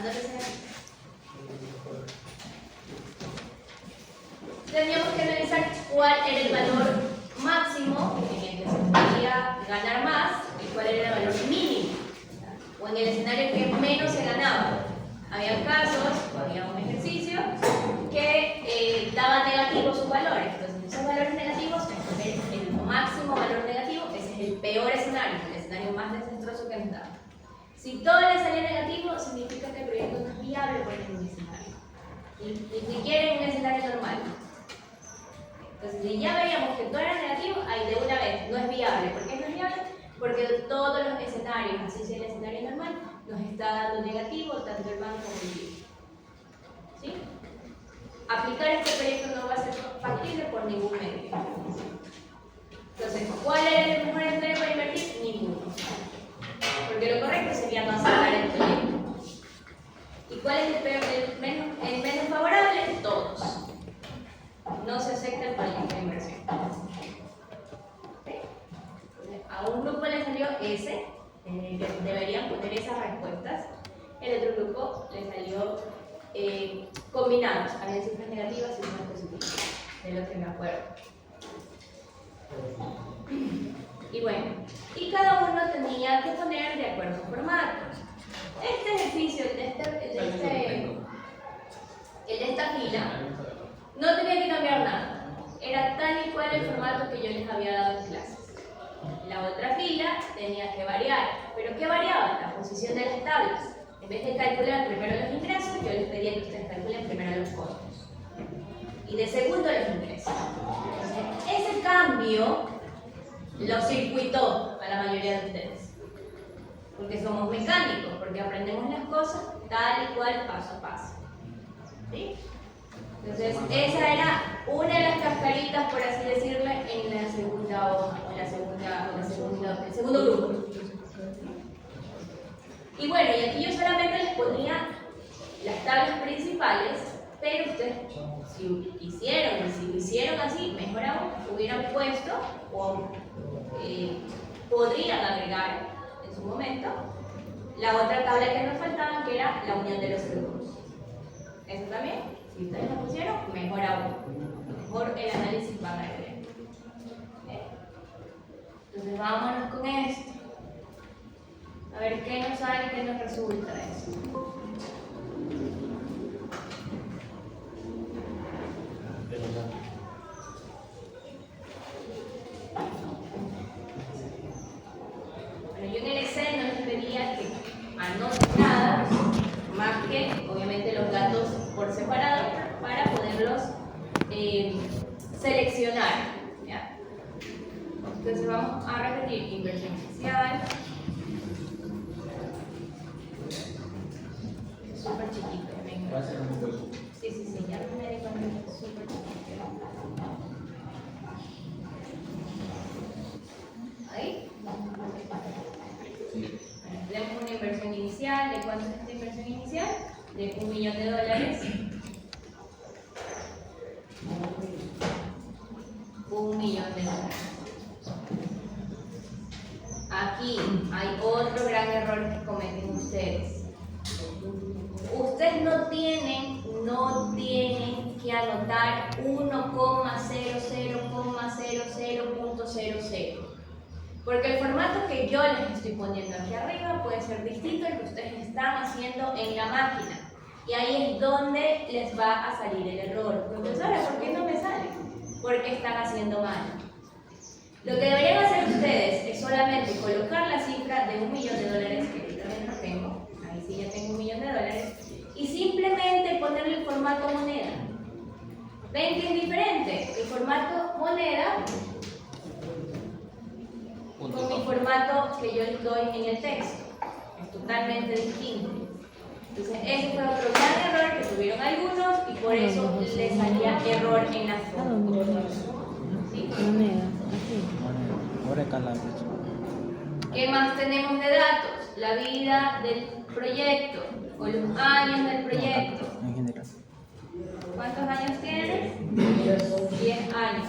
Anótese aquí. Teníamos que analizar cuál era el valor máximo en el que se podía ganar más y cuál era el valor mínimo, o en el escenario que menos se ganaba. Había casos, o había un ejercicio que daba negativos sus valores. Entonces, esos valores negativos, el máximo valor negativo, ese es el peor escenario, el escenario más desastroso que nos da. Si todo le salía negativo, significa que el proyecto no es viable por ningún escenario. Ni siquiera en un escenario normal. Entonces, si ya veíamos que todo era negativo, ahí de una vez no es viable. ¿Por qué no es viable? Porque todos los escenarios, así sea el escenario normal, nos está dando negativo tanto el banco como el BID. ¿Sí? Aplicar este proyecto no va a ser factible por ningún medio. Entonces, ¿cuál es el mejor escenario para invertir? Ninguno. Porque lo correcto sería no aceptar el proyecto. ¿Y cuál es el menos favorable? Todos. No se acepta el proyecto de inversión. ¿Okay? A un grupo le salió ese, que deberían poner esas respuestas. El otro grupo le salió combinados, había cifras negativas y cifras positivas, de lo que me acuerdo. Y bueno, y cada uno tenía que poner de acuerdo a su formato. Este ejercicio, el de esta fila, no tenía que cambiar nada. Era tal y cual el formato que yo les había dado en clases. La otra fila tenía que variar. ¿Pero qué variaba? La posición de las tablas. En vez de calcular primero los ingresos, yo les pedía que ustedes calculen primero los costos. Y de segundo los ingresos. Entonces, ese cambio lo circuitó a la mayoría de ustedes. Porque somos mecánicos, porque aprendemos las cosas tal y cual, paso a paso. ¿Sí? Entonces, esa era una de las cascaritas, por así decirlo, en la segunda hoja, o el segundo grupo. Y bueno, y aquí yo solamente les ponía las tablas principales, pero ustedes, si quisieron, y si lo hicieron así, mejor aún, hubieran puesto, o podrían agregar en su momento, la otra tabla que nos faltaba, que era la unión de los grupos. Eso también. Si ustedes lo pusieron, mejor aún. Mejor el análisis va a ver. Entonces vámonos con esto. A ver qué nos sale, qué nos resulta de eso. Bueno, yo en el Excel no les pedía que anoten nada, más que obviamente los datos por separado para poderlos seleccionar. ¿Ya? Entonces vamos a repetir inversión inicial. Es súper chiquito. Sí, ya me di cuenta que es súper chiquito. ¿Ahí? Tenemos una inversión inicial. ¿De cuánto es esta inversión inicial? De $1 millón. $1 millón. Aquí hay otro gran error que cometen ustedes. Ustedes no tienen que anotar 1,00,00.00, porque el formato que yo les estoy poniendo aquí arriba puede ser distinto al que ustedes están haciendo en la máquina. Y ahí es donde les va a salir el error. Profesora, ¿por qué no me sale? Porque están haciendo mal. Lo que deberían hacer ustedes es solamente colocar la cifra de $1 millón, que yo también lo tengo. Ahí sí ya tengo $1 millón, y simplemente ponerle el formato moneda. ¿Ven que es diferente? El formato moneda con mi formato que yo les doy en el texto. Es totalmente distinto. Entonces, ese fue otro gran error que tuvieron algunos y por eso les salía error en las fotos. ¿Sí? ¿Qué más tenemos de datos? La vida del proyecto o los años del proyecto. ¿Cuántos años tiene? 10 años.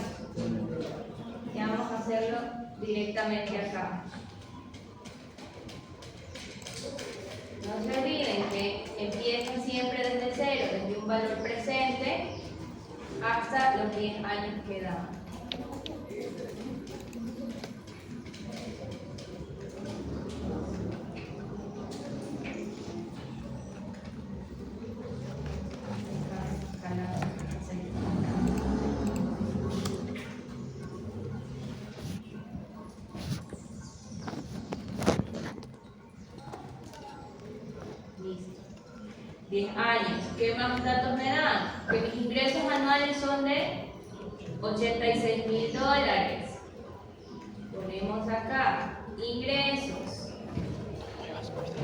Ya vamos a hacerlo directamente acá. No se olviden que empiezan siempre desde cero, desde un valor presente hasta los 10 años que dan. Listo. 10 años. ¿Qué más datos me dan? Que mis ingresos anuales son de $86.000. Ponemos acá, ingresos.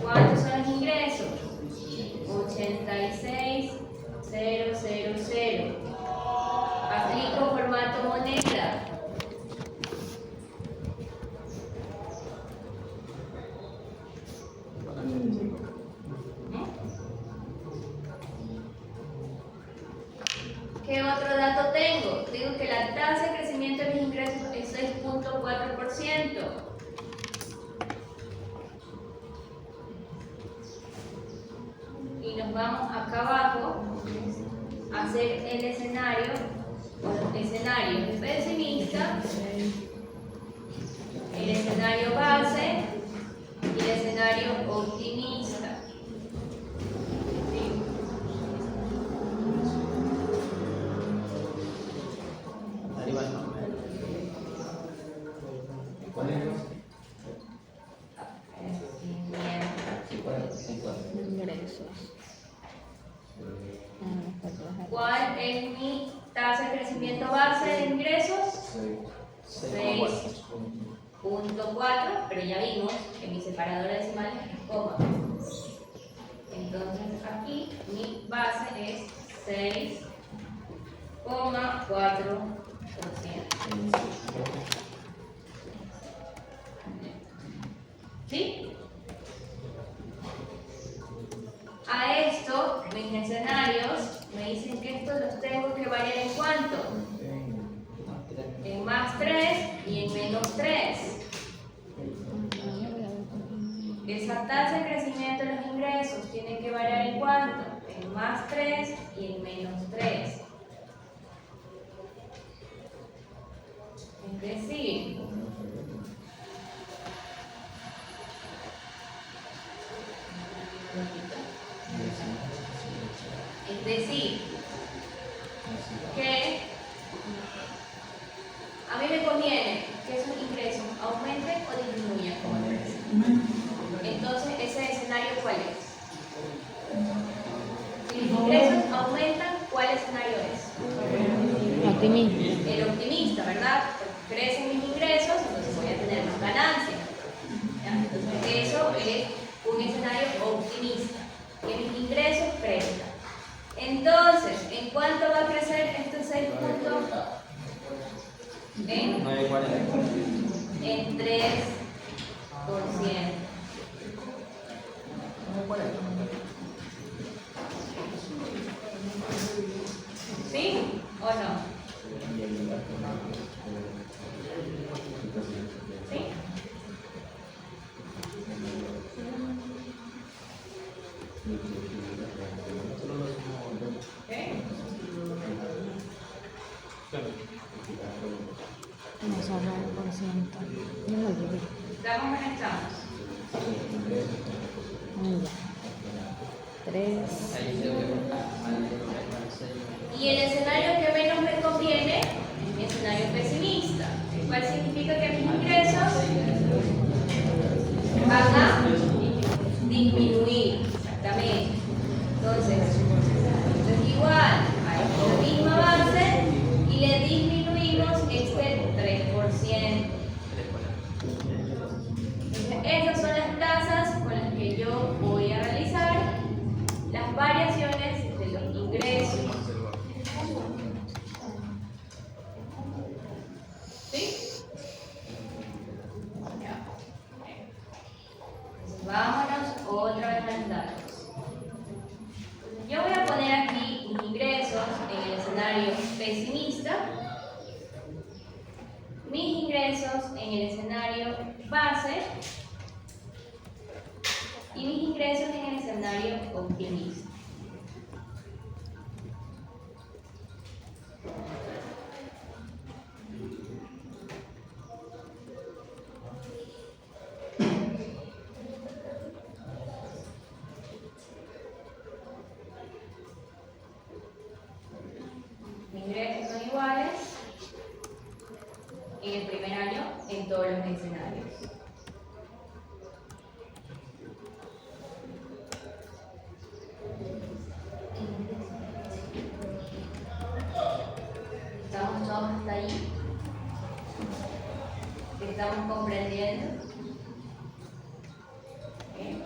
¿Cuántos son los ingresos? 86.000. Aplico formato moneda. ¿Qué otro dato tengo? Digo que la tasa de crecimiento de mis ingresos es 6.4%. Y nos vamos acá abajo a hacer el escenario pesimista, el escenario base y el escenario optimista. ¿Cuál es mi tasa de crecimiento base de ingresos? 6.4, pero ya vimos que mi separador decimal es coma. Entonces aquí mi base es 6.4%. ¿Sí? A esto, mis escenarios me dicen que estos los tengo que variar en cuánto. En más 3 y en menos 3. Esa tasa de crecimiento de los ingresos tiene que variar en cuánto. En más 3 y en menos 3. Es decir, que a mí me conviene que esos ingresos aumenten o disminuyan como crecen. Entonces, ¿ese escenario cuál es? Si los ingresos aumentan, ¿cuál escenario es? Optimista. El optimista, ¿verdad? Porque crecen mis ingresos, entonces voy a tener más ganancias. ¿Ya? Entonces, eso es un escenario optimista, que mis ingresos crezcan. Entonces, ¿en cuánto va a crecer estos 6 puntos? En 3%. ¿Sí o no? ¿Sí? No solo el por ciento. Yo lo olvidé. ¿Estamos o no estamos? Ya. 3. Y el escenario que menos me conviene es mi escenario pesimista, el cual significa que mis ingresos van a disminuir. Exactamente. Entonces, esto es igual a esta misma base y le disminuimos este 3%. Entonces, esas son las tasas con las que yo voy a realizar las variaciones de los ingresos. ¿Sí? Ya. Entonces, vámonos otra vez a los datos. Yo voy a poner aquí mis ingresos en el escenario pesimista, mis ingresos en el escenario base y mis ingresos en el escenario optimista. Ingresos son iguales en el primer año en todos los escenarios. ¿Estamos todos hasta ahí? ¿Estamos comprendiendo? ¿Eh?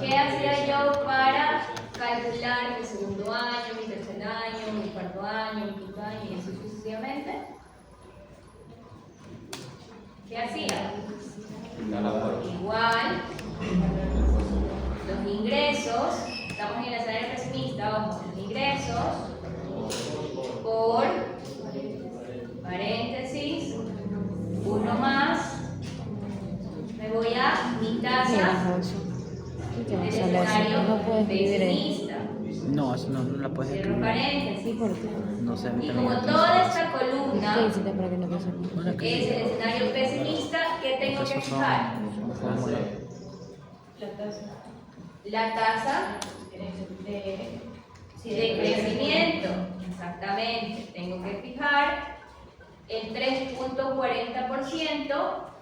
¿Qué hacía yo para calcular mi segundo año, mi tercer año, mi cuarto año, mi quinto año y así sucesivamente? ¿Qué hacía? Igual, los ingresos, estamos en el escenario pesimista, ojo, los ingresos por paréntesis, uno más, me voy a mi tasa del escenario No puedes vivir ahí. pesimista. No, eso no la puedes Cierro escribir. paréntesis. ¿Por qué? No sé, a mí Y también como me toda esta ¿Qué columna hiciste para que no te salga? Bueno, que es el escenario pesimista, ¿qué tengo que esos fijar? son fórmulas. La tasa de crecimiento. Exactamente. Tengo que fijar el 3.40%,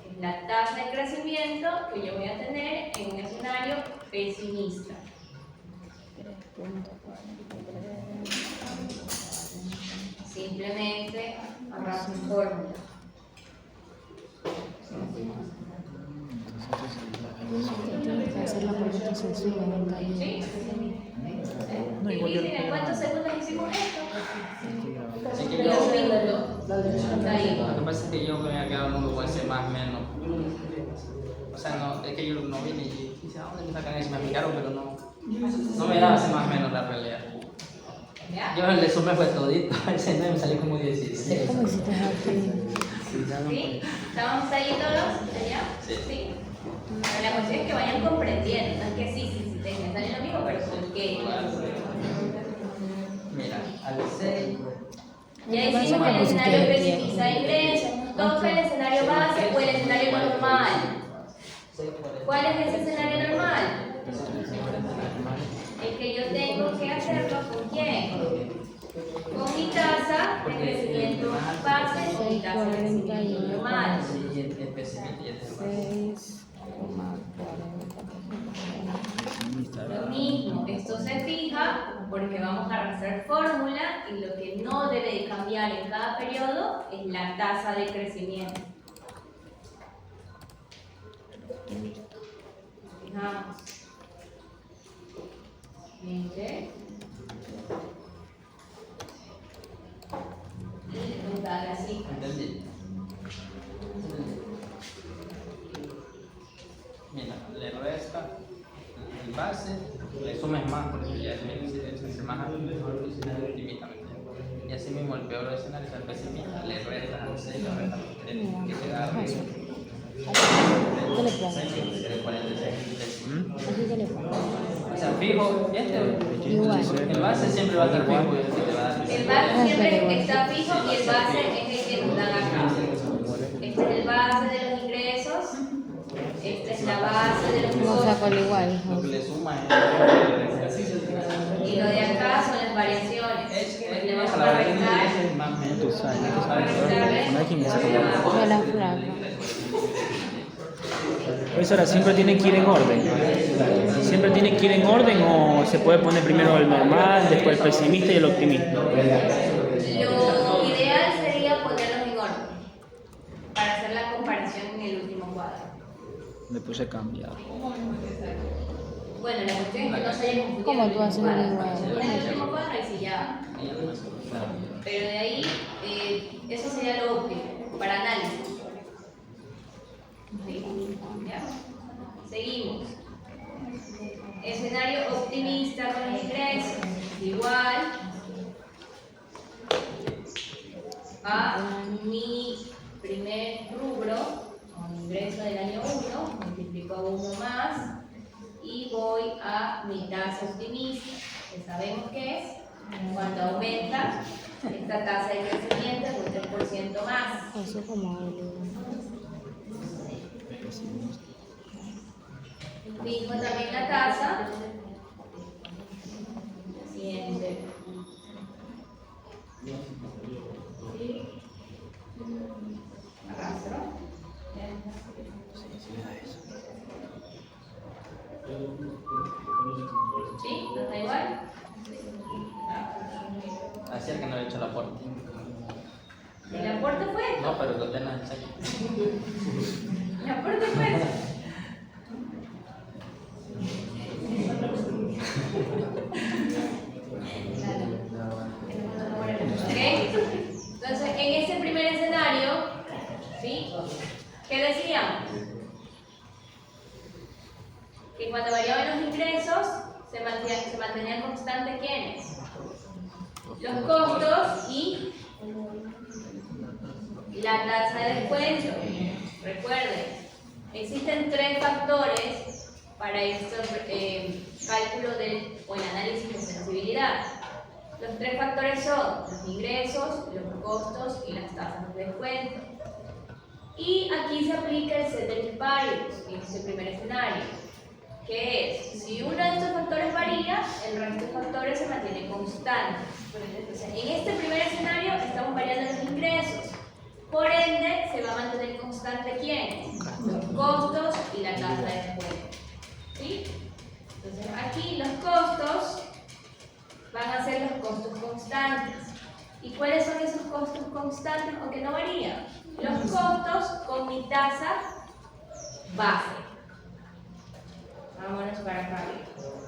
que es la tasa de crecimiento que yo voy a tener en un escenario pesimista. Simplemente agarro mi fórmula. Tienes que hacer la pregunta sencilla, no ¿Sí? No, igual yo- Difícil, ¿en cuántos segundos hicimos esto? Sí, que Dos yo, minutos. Ahí. lo que pasa es que yo me había quedado mucho con ese más o menos. O sea, no, es que yo no vine y dije, ¿a dónde me sacan eso? Me explicaron, pero no me daba ese más o menos la realidad. ¿Ya? Yo el de suma fue todito, ese no me salió como 16. ¿Cómo hiciste aquí? ¿Sí? ¿Estamos ahí todos? ¿Ya? Sí. Pero la cuestión es que vayan comprendiendo, no es que sí, tengan, salen lo mismo, pero ¿por qué? Mira, al 6, Ya hicimos el escenario pesimista de ingresos, nos toca el escenario base o el escenario normal. ¿Cuál es ese escenario normal? El que yo tengo que hacerlo con quién? Con mi tasa de crecimiento base y mi tasa de crecimiento normal. y el pesimista y el demás. 6,40. Lo mismo, esto se fija porque vamos a arrastrar fórmula y lo que no debe de cambiar en cada periodo es la tasa de crecimiento. Fijamos. 20. Y contar así. ¿Entendí? Mira, le resta el base, le sumes más porque ya es más alto, optimista, ¿me entiendes? Y así mismo el peor escenario es el pesimista, le resta al 6, le resta al 3, que queda arriba. ¿Qué le pongo? 6, 46. Aquí que le pongo. O sea, fijo, Igual. el base siempre va a estar fijo y así te va a dar. El base siempre está fijo y el base es el que nos dan acá. Este es el base de los ingresos. Esta es la base de los No costos. saco el igual. Lo que le suma es Y lo de acá son las variaciones. Pues le vamos a la variación restar. es más o menos. Tú sabes, tú Vamos a sabes. restarle. No hay quien me saque De la flaca. Profesora, ¿siempre tiene que ir en orden? ¿Siempre tiene que ir en orden o se puede poner primero el normal, después el pesimista y el optimista? Lo ideal sería ponerlos en orden para hacer la comparación en el último cuadro. Le puse cambiar. Bueno, la cuestión es que no se haya confundido. ¿Cómo en el tú haces último el cuadro. igual? Si pones el último cuadro, ahí sí ya. Pero de ahí, eso sería lo óptimo para análisis. ¿Sí? ¿Ya? Seguimos. Escenario optimista con ingresos. Igual a a mi primer rubro, o ingreso del año 1, multiplico a 1 más, y voy a mi tasa optimista, que sabemos que es cuando aumenta esta tasa de crecimiento en un 3% más. Eso como algo. Fijo también la tasa. Siguiente. ¿Sí? Arrastro. ¿Sí? ¿No está igual? Así es que no le he hecho el aporte. ¿El aporte fue? No, pero lo tenés en cheque. ¿El aporte fue? ¿Ok? Entonces, en este primer escenario, ¿sí? ¿Qué decíamos? Que cuando variaban los ingresos, se mantenían constantes ¿quiénes? Los costos y la tasa de descuento. Recuerden, existen 3 factores para este cálculo o el análisis de sensibilidad. Los 3 factores son los ingresos, los costos y las tasas de descuento. Y aquí se aplica el ceteris paribus en este primer escenario, que es, si uno de estos factores varía, el resto de factores se mantienen constantes. Entonces, en este primer escenario estamos variando los ingresos. Por ende, se va a mantener constante ¿quiénes? Los costos y la tasa de descuento. ¿Sí? Entonces, aquí los costos van a ser los costos constantes. ¿Y cuáles son esos costos constantes o que no varían? Los costos con mi tasa base. Vámonos para acá.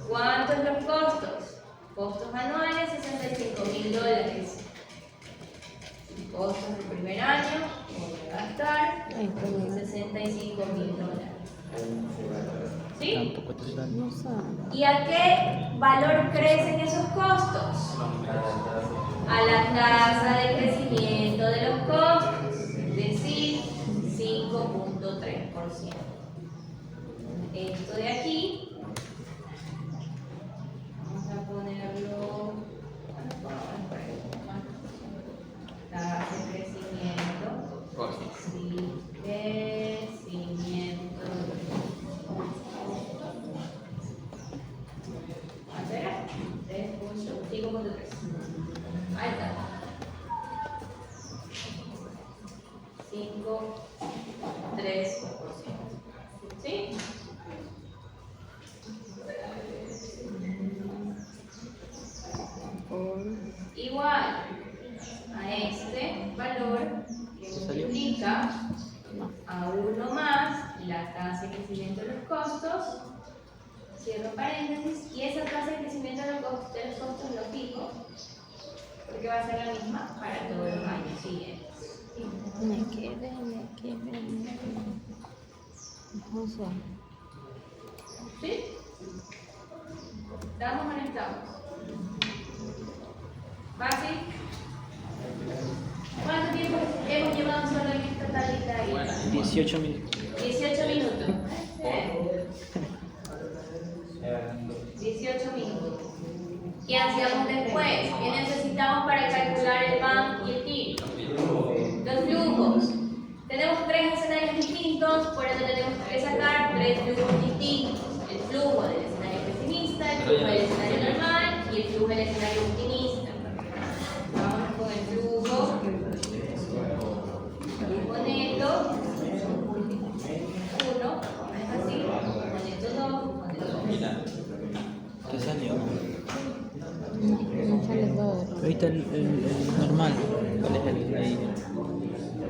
¿Cuántos los costos? Costos anuales, $65.000. Costos del primer año, voy a gastar $65.000. ¿Sí? Tampoco te sale. No sé. ¿Y a qué valor crecen esos costos? A la tasa de crecimiento de los costos, es decir, 5.3%. Esto de aquí, vamos a ponerlo, tasa de crecimiento, crecimiento. ¿Cuánto era? 5.3. Ahí está. 5.3%. ¿Sí? Igual a este valor que multiplica a 1 más la tasa de crecimiento de los costos, cierro paréntesis, y esa tasa de crecimiento de los costos lo fijo porque va a ser la misma para todos los años siguientes. Me quedé. No sé. ¿Sí? ¿Estamos o no estamos? ¿Fácil? ¿Cuánto tiempo hemos llevado solo en esta tablita ahí? 18 minutos. 18 minutos. 18 minutos. ¿Qué hacíamos después? ¿Qué necesitamos para calcular el BAM y el TIR? Los flujos. Tenemos 3 escenarios distintos, por eso tenemos que sacar 3 flujos distintos. El flujo del escenario pesimista, el flujo del escenario normal y el flujo del escenario optimista. Vamos con el flujo neto. 1, es así, con neto 2, con neto 3. ¿Qué salió? No sale todo. Ahorita el normal. ¿Cuál es el ahí?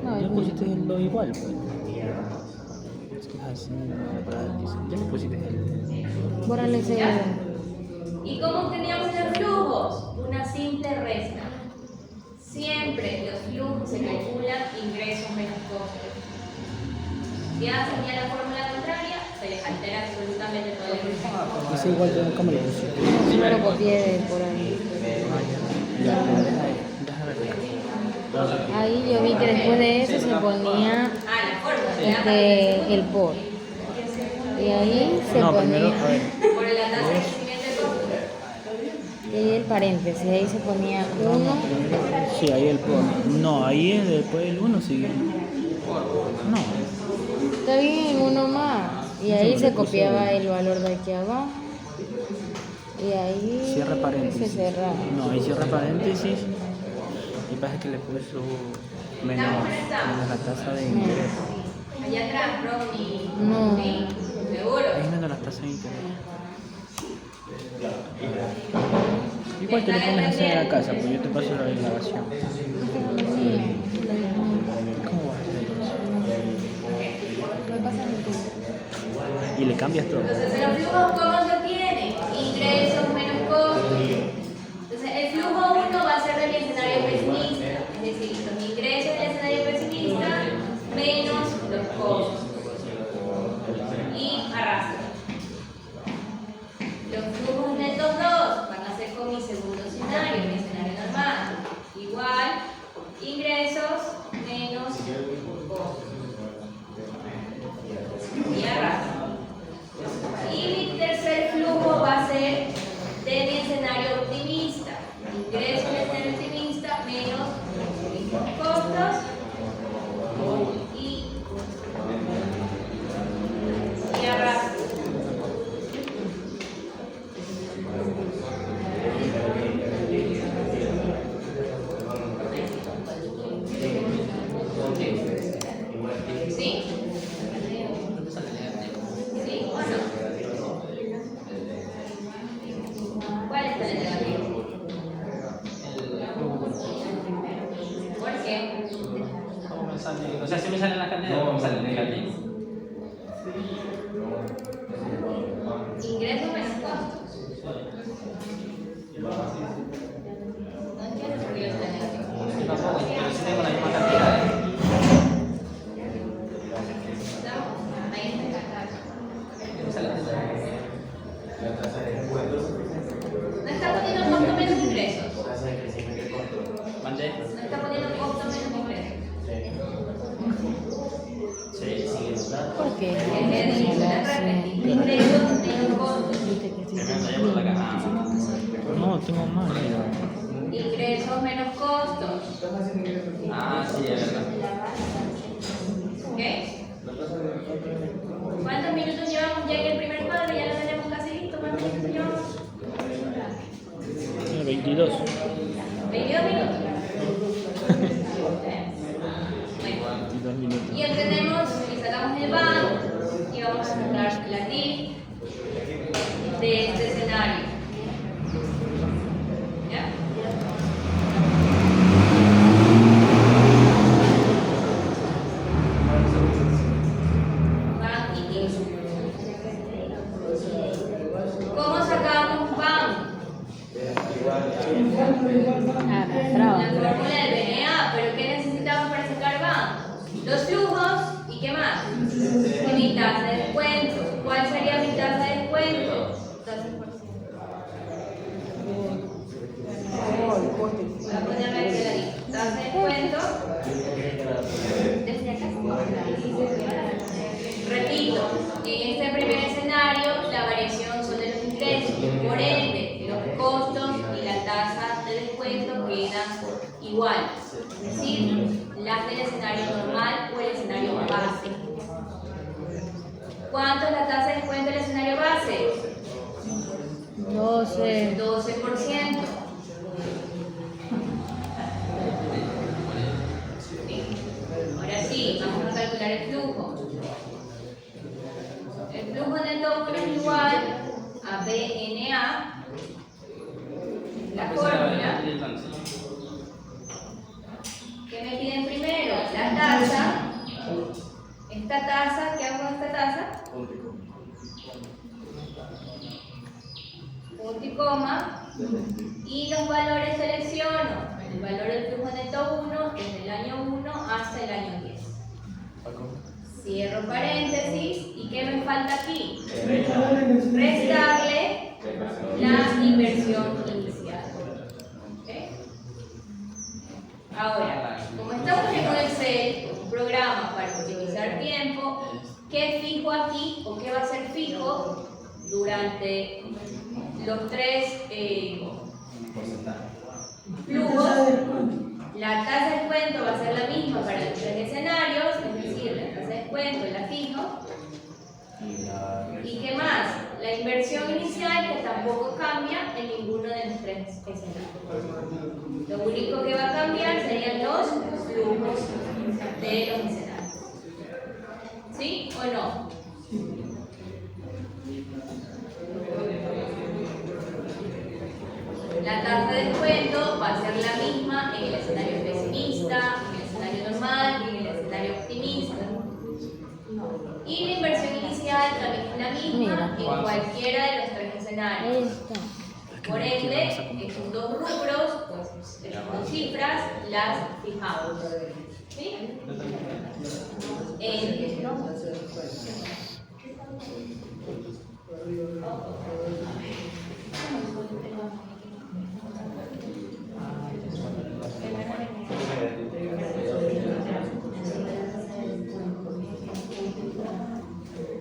No, Ya pusiste lo igual, pues. Es que es así, ya le pusiste el. Bórale ese. ¿Ya? ¿Y cómo obteníamos los flujos? Una simple resta. Siempre los flujos se calculan ingresos menos costos. Si hacen ya la fórmula contraria, se les altera absolutamente todo el resultado. Es igual que cómo le pusiste. Yo me lo copié de por ahí. Ya, déjame ver. Ahí yo vi que después de eso se ponía la fórmula. el por. Y ahí se No, ponía primero, a ver. Por la tasa de crecimiento de costos. y ahí el paréntesis, ahí se ponía 1. Sí, ahí el por. No, ahí es después del 1 sigue. No. Está bien, uno más. Y ahí se copiaba el valor de aquí abajo. Y ahí Cierra se paréntesis. cerraba. No, ahí cierra paréntesis. Y pasa que le puso menos la tasa de interés. Allá atrás, Ronnie. No. Sí, seguro. Ahí menos las tasas de interés. Igual te lo pones a hacer en la casa, pues yo te paso la grabación. ¿Cómo vas a hacer entonces? Y le cambias todo. Entonces, los flujos, ¿cómo se obtienen? Ingresos menos costos. Entonces, el flujo 1 va a ser del escenario pesimista, es decir, los ingresos del escenario pesimista menos los costos. Y arrastra. Los flujos netos 2 van a ser con mi segundo escenario, mi escenario normal. Igual, ingresos menos costos. Y arrastra. Y mi tercer flujo va a ser de mi escenario optimista. Ingreso del escenario optimista menos mis costos y arrastra. Sí. ¿Sí o no? ¿Cuál es el negativo? ¿Por qué? ¿Cómo me sale? O sea, si me sale la cantidad, ¿cómo me sale el negativo? Ingresos menos costos. No entiendo por qué es negativo. Yo tampoco, pero si tengo la misma cantidad. Ahí está. Me sale No está poniendo costo menos ingresos. ¿Mandé? No está poniendo costo menos ingresos. ¿Por qué? Es de repetir. Ingresos menos costos. No, tengo más. Ingresos menos costos. Ah, sí, es verdad. ¿Ok? ¿Cuántos minutos llevamos ya en el primer cuadro? Ya lo tenemos casi listo. ¿Cuántos minutos llevamos? 22. 22 minutos. Bueno. 22 minutos. Y entendemos y sacamos el BAN y vamos a sacar la TIF de este escenario. ¿Ya? BAN y TIF. ¿Cómo sacamos BAN? Arrastraba. La fórmula del BNA, pero ¿qué necesitamos para sacar BAN? Los flujos y ¿qué más? Y mi tasa de descuento. ¿Cuál sería mi tasa de descuento? 12%. Voy a ponerme aquí la lista. Tasa de descuento. Desde acá. Repito, en este primer escenario la variación son de los ingresos. Por ende, los costos y la tasa de descuento quedan iguales. Es decir, las del escenario normal o el escenario base. ¿Cuánto es la tasa de descuento del escenario base? 12. 12%. Ahora sí, vamos a calcular el flujo. El flujo neto 1 es igual a BNA, la fórmula. ¿Qué me piden primero? La tasa. Esta tasa, ¿qué hago con esta tasa? Punto y coma. Y los valores selecciono. El valor del flujo neto 1 desde el año 1 hasta el año 10. Cierro paréntesis. ¿Y qué me falta aquí? Restarle la inversión inicial. ¿Ok? Ahora, programa para optimizar tiempo, ¿qué fijo aquí o qué va a ser fijo durante los tres flujos? La tasa de descuento va a ser la misma para los tres escenarios, es decir, la tasa de descuento la fijo. ¿Y qué más? La inversión inicial, que tampoco cambia en ninguno de los tres escenarios. Lo único que va a cambiar serían los flujos de los escenarios. ¿Sí o no? La tasa de descuento va a ser la misma en el escenario pesimista, en el escenario normal y en el escenario optimista. Y la inversión inicial también es la misma en cualquiera de los tres escenarios. Por ende, estos dos rubros, pues estas dos cifras, las fijamos. ¿Sí?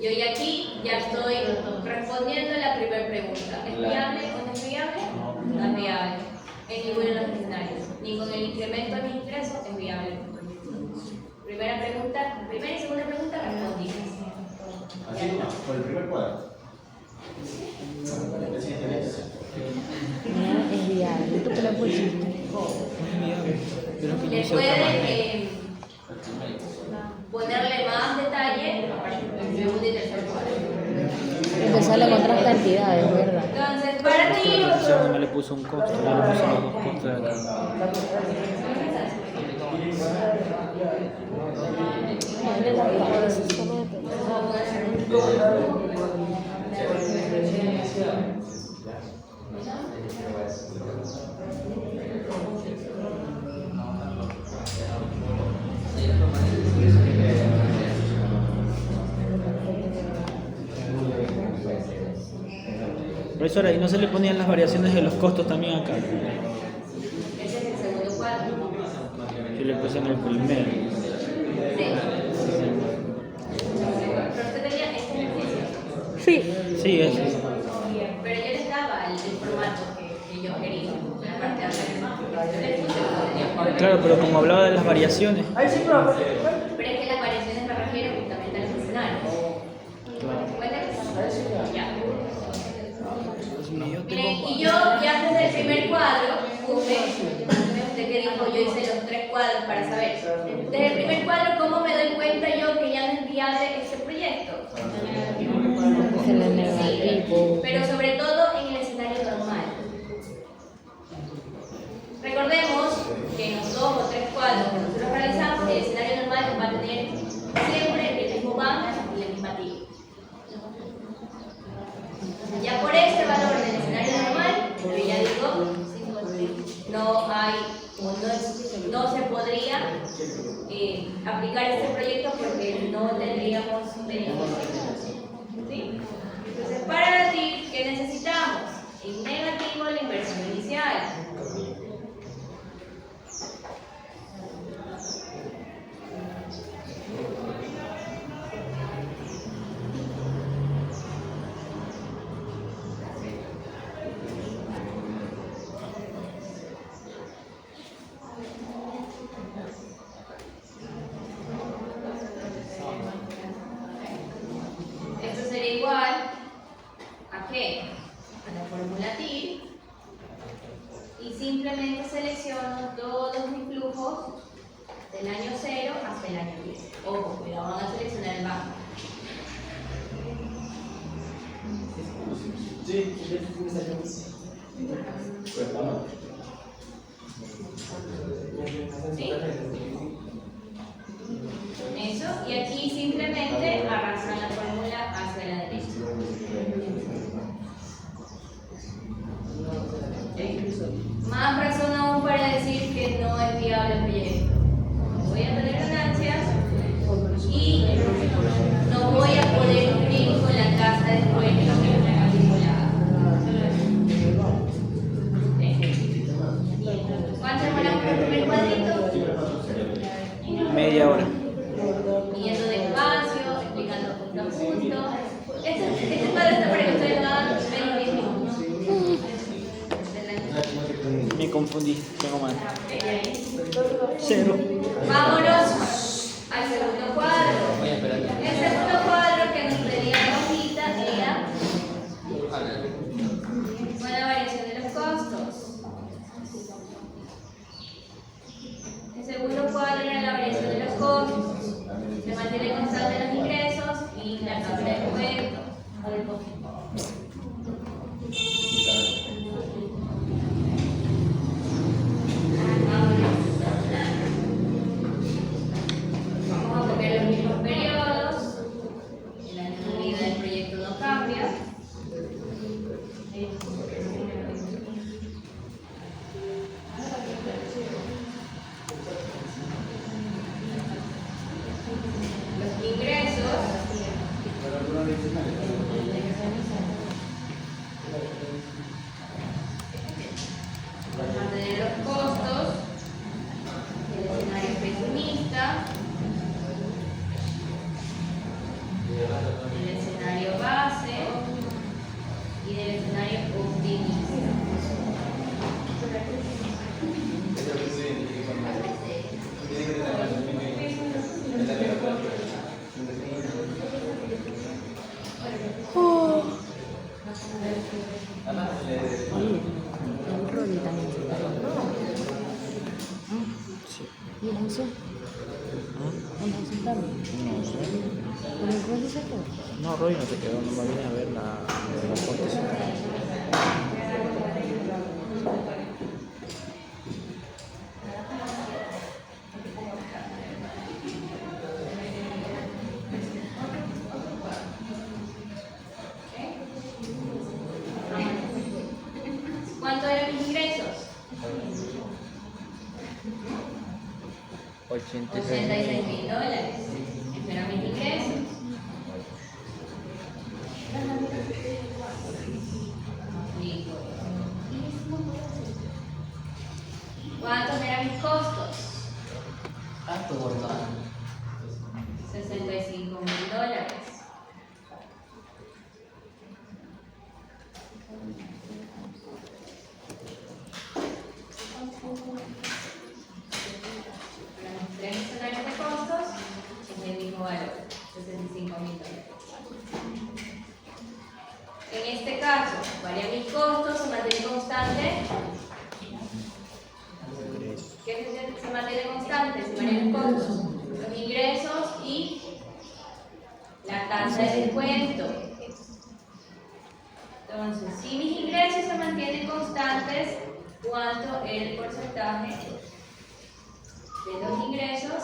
Y hoy aquí ya estoy respondiendo a la primera pregunta. ¿Es viable o no es viable? No es viable. En ninguno de los escenarios. Ni con el incremento de mis ingresos es viable. Primera y segunda pregunta respondí. Así nomás, por el primer cuadro. Es viable. ¿Tú qué le pusiste? Le puede ponerle más detalle al segundo y tercer cuadro. Empezarle con otras cantidades, ¿verdad? Entonces, para ti, La tercera no le puso un costo, ya le puso los dos costos de acá. Profesora, ¿y no se le ponían las variaciones de los costos también acá? ese es el segundo cuadro. Yo le puse en el primero. Sí. Pero usted tenía este ejercicio. Sí. Sí, es. Pero yo les daba el formato que yo quería, la parte de arriba. Yo les puse lo que tenía que ver. Claro, pero como hablaba de las variaciones. Pero es que las variaciones me refiero justamente a los escenarios. Ya. Miren, y yo ya desde el primer cuadro puse, usted que dijo, yo hice los tres cuadros para saber. Desde el primer cuadro, ¿cómo me doy cuenta yo que ya no es viable este proyecto? Es el negativo. Pero sobre todo en el escenario normal. Recordemos que en los 2 o 3 cuadros que nosotros realizamos, el escenario normal va a tener siempre el mismo banco y la misma tira. Ya por este valor del escenario normal, yo ya digo, no hay, o no se podría aplicar este proyecto porque no tendríamos beneficios. ¿Sí? Entonces, para decir que necesitamos en negativo la inversión inicial. Esto sería igual ¿a qué? A la fórmula TIR y simplemente selecciono todos mis flujos del año 0 hasta el año 10. Ojo, cuidado, van a seleccionar el banco. ¿Sí? Eso, y aquí simplemente arrastran la fórmula hacia la derecha. Más razón aún para decir que no es viable el proyecto. No voy a tener ganancias y no voy a poder cumplir con la tasa de descuento que me ha estipulado. ¿Cuánto demoramos por el primer cuadrito? Media hora. confundí, tengo mal. 0. Vámonos al segundo cuadro. Oye, espérate. El segundo cuadro que nos pedía Rosita era la variación de los costos. El segundo cuadro era la variación de los costos. Se mantiene constante los ingresos y la tasa de descuento. Vamos a copiar los mismos periodos. La unidad del proyecto no cambia. Los ingresos. Mantener los costos. El escenario pesimista. El escenario base y el escenario optimista. El Rolly también se está. ¿Y el José? ¿Dónde se está? No sé. ¿Pero el Rolly se quedó? No, Roy no se quedó, no me vine a ver la fuente. ¿Cuánto eran mis ingresos? 86.000 dólares. Estos eran mis ingresos. Listo. ¿Cuántos eran mis costos? ¿Cuánto bordado? 65.000 dólares. Para los tres escenarios de costos es el mismo valor, 65.000 dólares. En este caso, varían mis costos, se mantiene constante. ¿Qué se mantiene constante? Se varían los costos, los ingresos y la tasa de descuento. Entonces, si mis ingresos se mantienen constantes, ¿cuánto es el porcentaje de los ingresos?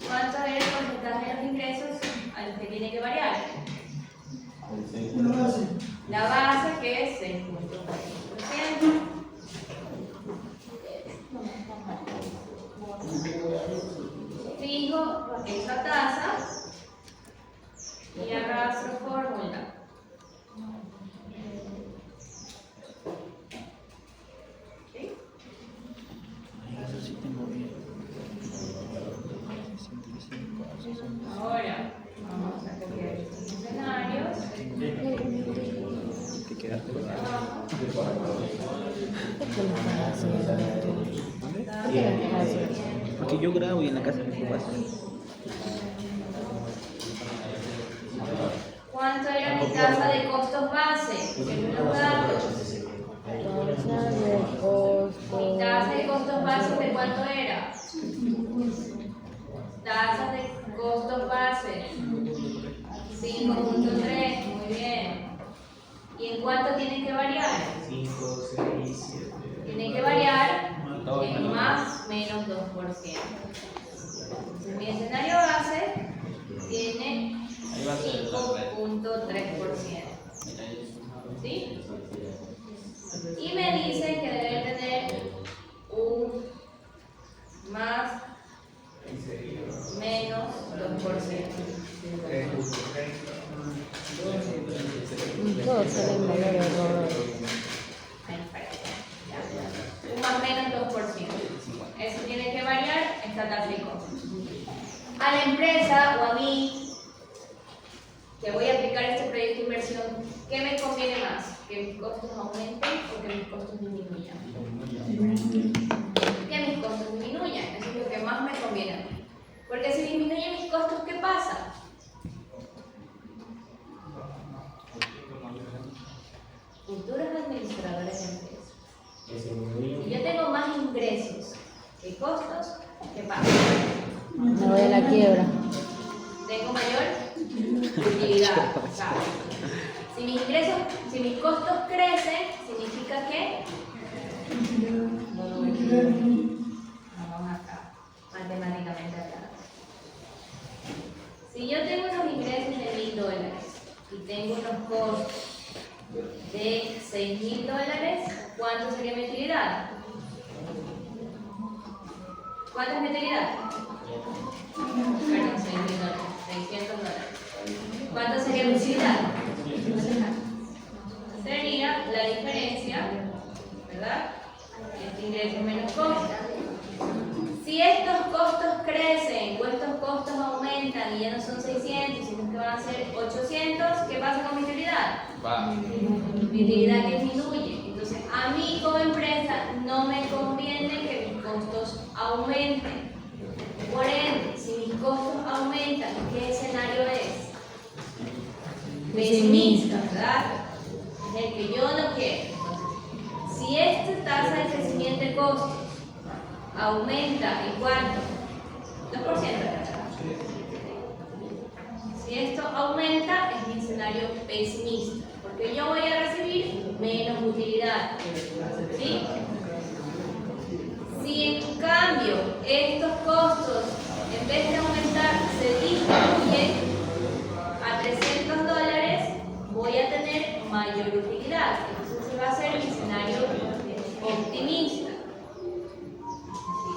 ¿Cuánto es el porcentaje de los ingresos a los que tiene que variar? La base, que es 6.4%. Fijo esa tasa y arrastro fórmula. ¿Sí? Eso sí tengo bien. Ahora vamos a copiar estos escenarios. Te quedaste con ¿Por qué no estás haciendo? ¿Por qué no estás haciendo? Porque yo grabo y en la casa me ocupo hacer. ¿Cuánto era mi tasa de costos base? Según los datos. Tasa de costo. Mi tasa de costos base, ¿de cuánto era? Tasa de costos base 5.3, muy bien. ¿Y en cuánto tiene que variar? 5, 6, 7. Tiene que variar en más menos 2%. Entonces, mi escenario base tiene 5.3%. ¿Sí? Y me dice que debe tener un más menos 2%. Todos salen valores, Robert. Un más menos 2%. Eso tiene que variar esta tasa de costos. A la empresa o a mí, que voy a aplicar este proyecto de inversión ¿qué me conviene más? ¿Que mis costos aumenten o que mis costos disminuyan? Que mis costos disminuyan, eso es lo que más me conviene a mí. Porque si disminuyen mis costos, ¿qué pasa? Futuros administradores de empresas. Si yo tengo más ingresos que costos, ¿qué pasa? Me voy a la quiebra. Tengo mayor utilidad. O sea, si mis ingresos, si mis costos crecen, significa que vamos acá, matemáticamente acá. Si yo tengo unos ingresos de $1.000 y tengo unos costos de $6.000, ¿cuánto sería mi utilidad? ¿Cuánto es mi utilidad? Perdón, $6.000, $600. ¿Cuánto sería mi utilidad? Sería la diferencia, ¿verdad? Este ingreso menos costo. Si estos costos crecen o estos costos aumentan y ya no son 600, sino que van a ser 800, ¿qué pasa con mi utilidad? Va. Mi utilidad disminuye. Entonces, a mí como empresa no me conviene que mis costos aumenten. Por ende, si mis costos aumentan, ¿qué escenario es? Pesimista, ¿verdad? Es el que yo no quiero. Entonces, si esta tasa de crecimiento de costos aumenta en cuánto? 2%, ¿verdad? Si esto aumenta, es mi escenario pesimista, porque yo voy a recibir menos utilidad. ¿Sí? Si en cambio estos costos, en vez de aumentar, se disminuyen a $300, voy a tener mayor utilidad. Entonces ese va a ser mi escenario optimista.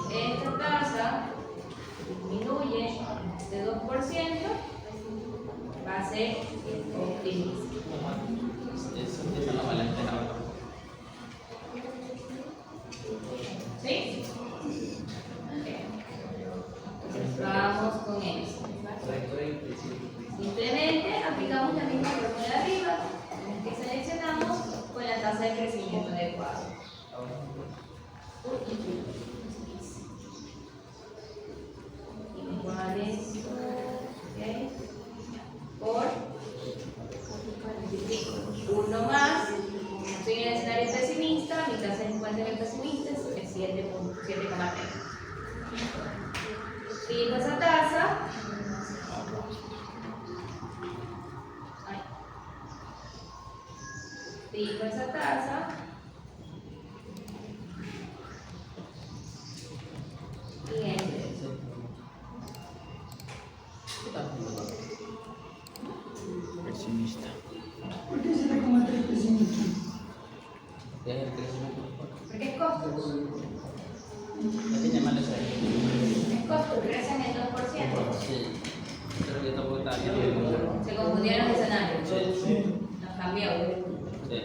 Si esta tasa disminuye de 2%, va a ser optimista. Esa no me la esperaba. ¿Sí? Ok. Entonces vamos con eso. Simplemente aplicamos la misma fórmula de arriba, que seleccionamos con la tasa de crecimiento adecuada. Iguales, ¿ok? Por uno más. Estoy en el escenario pesimista, mi tasa de encuentro pesimista es 7,3. Fijo esa tasa. Fijo esa tasa. Y entre. Pesimista. ¿Qué es el crecimiento? Porque es costo. ¿Qué tiene mal eso? Es costo, crecen el 2%. Sí. Creo que tampoco está bien. Se confundieron los escenarios. Sí. Nos cambió. Sí.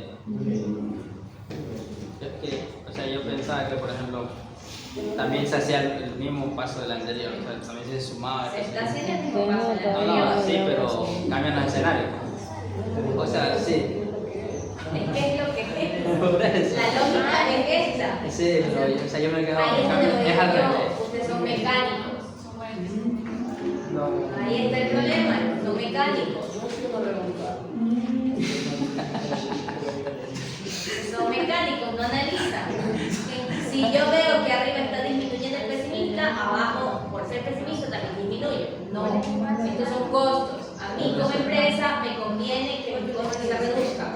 Es que, o sea, yo pensaba que, por ejemplo, también se hacía el mismo paso del anterior, o sea, también se sumaba. Se está haciendo el mismo paso del No, anterior. no, sí, pero cambian los escenarios. O sea, sí. Es que es lo que es. Por eso. La lógica es esta. Sí, pero o sea, yo me he quedado Ahí es donde voy es al yo. revés. Ustedes son mecánicos. No. Ahí está el problema. Son mecánicos. Son mecánicos, no analizan. Si yo veo que arriba está disminuyendo el pesimista, abajo, por ser pesimista, también disminuye. No, estos son costos. A mí como empresa me conviene que mis costos se reduzcan.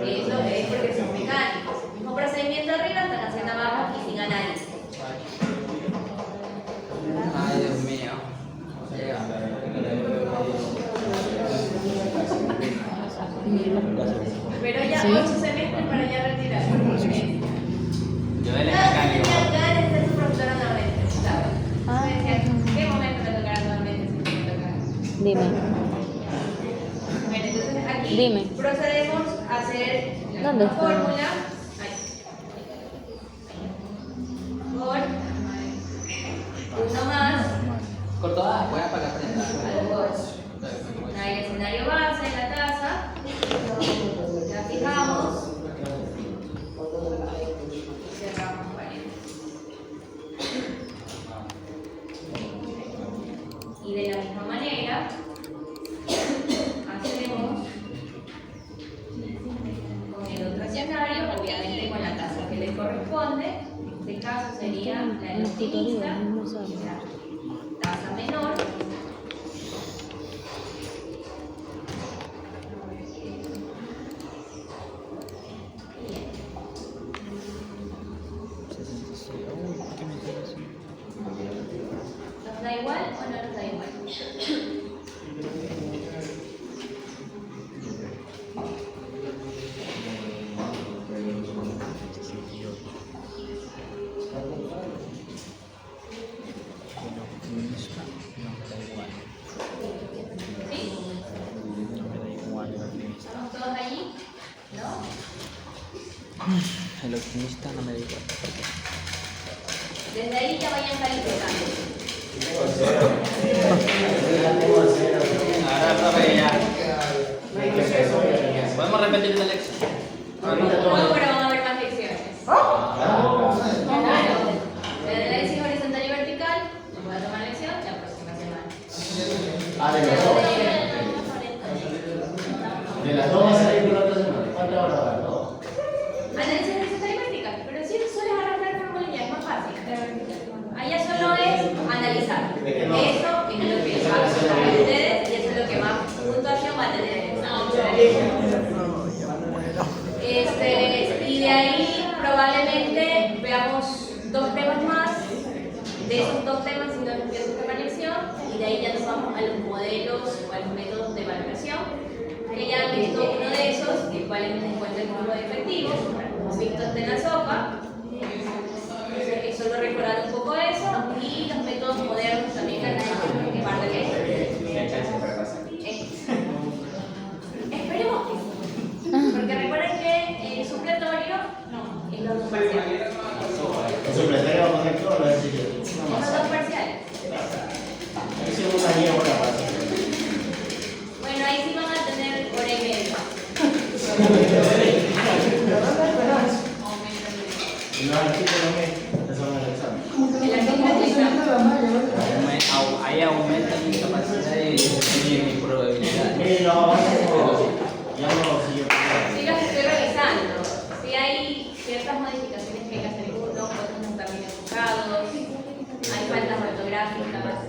Eso es porque son mecánicos. El mismo procedimiento arriba están haciendo abajo y sin análisis. Ay, Dios mío. Pero ya ¿Sí? 8 semestres para ya retirar. Yo era mecánico. Acá desde su profesora nuevamente. ¿Sabes? Ah. ¿Qué momento me tocará nuevamente? Si me tocará? Dime. Bueno, entonces aquí Dime. procedemos a hacer la ¿Dónde misma está? fórmula. Ahí. Por uno más Corto A, voy a para que aprenda. al 2. El escenario base. corresponde, en este caso sería la del optimista, la tasa menor. ¿Nos da igual o no nos da igual? ¿Sí? ¿Estamos todos allí? ¿No? El optimista no me da igual. Desde ahí ya vayan calificando. Ahora, profe, ya. ¿Podemos repetir la lección? No, pero van a haber más lecciones. Claro. Desde el análisis horizontal y vertical, nos va a tomar lección la próxima semana. De las dos va a salir por la otra semana. ¿Cuántas horas va? ¿No? Análisis horizontal y vertical, pero si sueles arrastrar formulillas, es más fácil. Allá solo es analizar. Eso es lo que va a pasar a ustedes y eso es lo que más puntuación va a tener el examen. Y de ahí probablemente veamos 2 temas más. De esos 2 temas, si no les pido su lección, y de ahí ya nos vamos a los modelos o a los métodos de valoración, que ya han visto uno de esos, el cual es un descuento del flujo de efectivos, hemos visto en la sopa. Solo recordar un poco eso y los métodos modernos también que parte de eso. Esperemos que sí. Porque recuerden que el supletorio no, es los 2 parciales. El supletorio va a poner todo lo de sitio. Los 2 parciales. Eso es una guía buena para hacer. Bueno, ahí sí van a tener hora y media. Y los artículos también, eso es el examen. El artículo es examen. Ahí aumenta mi capacidad y mi probabilidad. Miren, los avances, ya no sigue. Sí, los estoy revisando. Sí hay ciertas modificaciones que hay que hacer en uno, otros no están bien enfocados, hay faltas ortográficas.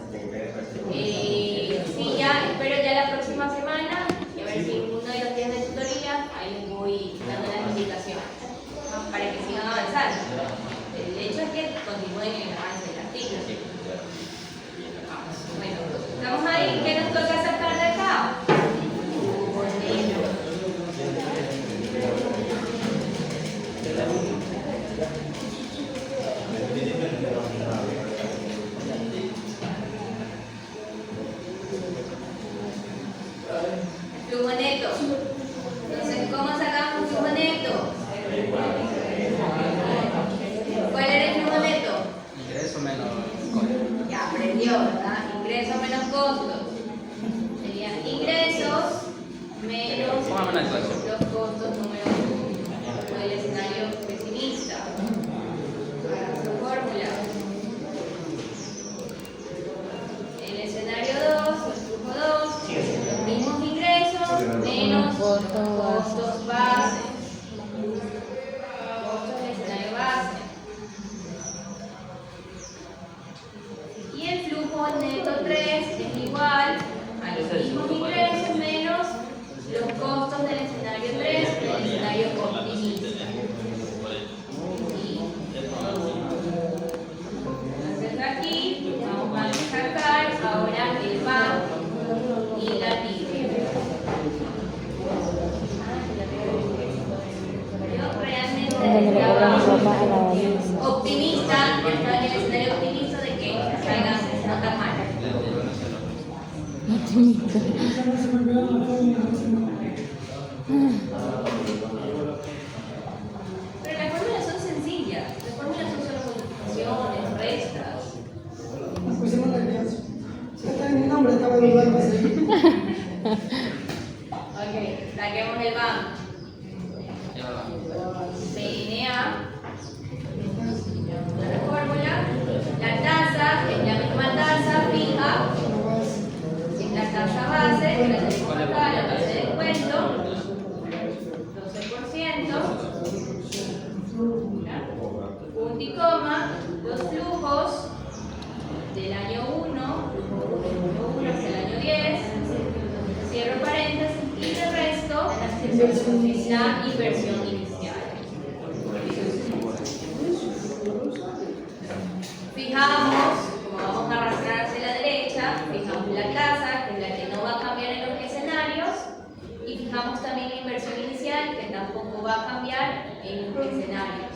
Sí, ya espero ya la próxima semana y a ver si en uno de los días de tutoría ahí les voy dando las indicaciones, ¿no? Para que sigan avanzando. El hecho es que continúen en el avance del artículo. Bueno, estamos ahí. ¿Qué nos toca sacar de acá? Flujo neto. Entonces, ¿cómo sacamos flujo neto? ¿Cuál era el flujo neto? Ingreso menos costo. Ya aprendió, ¿verdad? Ingresos menos costos. Serían ingresos menos Póngame una ecuación. los costos número 1 del escenario pesimista. Su fórmula. El escenario 2, el flujo 2, los mismos ingresos menos costos base. Costos del escenario base. Y el flujo neto 3 es igual a los mismos ingresos menos los costos del escenario 3 del escenario optimista. Entonces aquí vamos a sacar ahora el VA y la TIC. Yo realmente Donde le cobran estaba ropa a la baliza. optimista, estaba en el escenario optimista de que salga no tan mal. Pero las fórmulas son sencillas, las fórmulas son solo multiplicaciones, restas. Pusimos la alianza. Si está en mi nombre, estaba dudando así. Ok, saquemos el banco. CNA. La fórmula. La tasa es la misma tasa fija. Es la tasa base, que la tenemos acá, la base de descuento. 12%. ¿Ya? Los flujos del año 1, flujo 1 hasta el año 10, cierro paréntesis, y el resto, la inversión inicial. Fijamos, como vamos a arrastrar hacia la derecha, fijamos la tasa, que es la que no va a cambiar en los escenarios, y fijamos también la inversión inicial, que tampoco va a cambiar en los escenarios.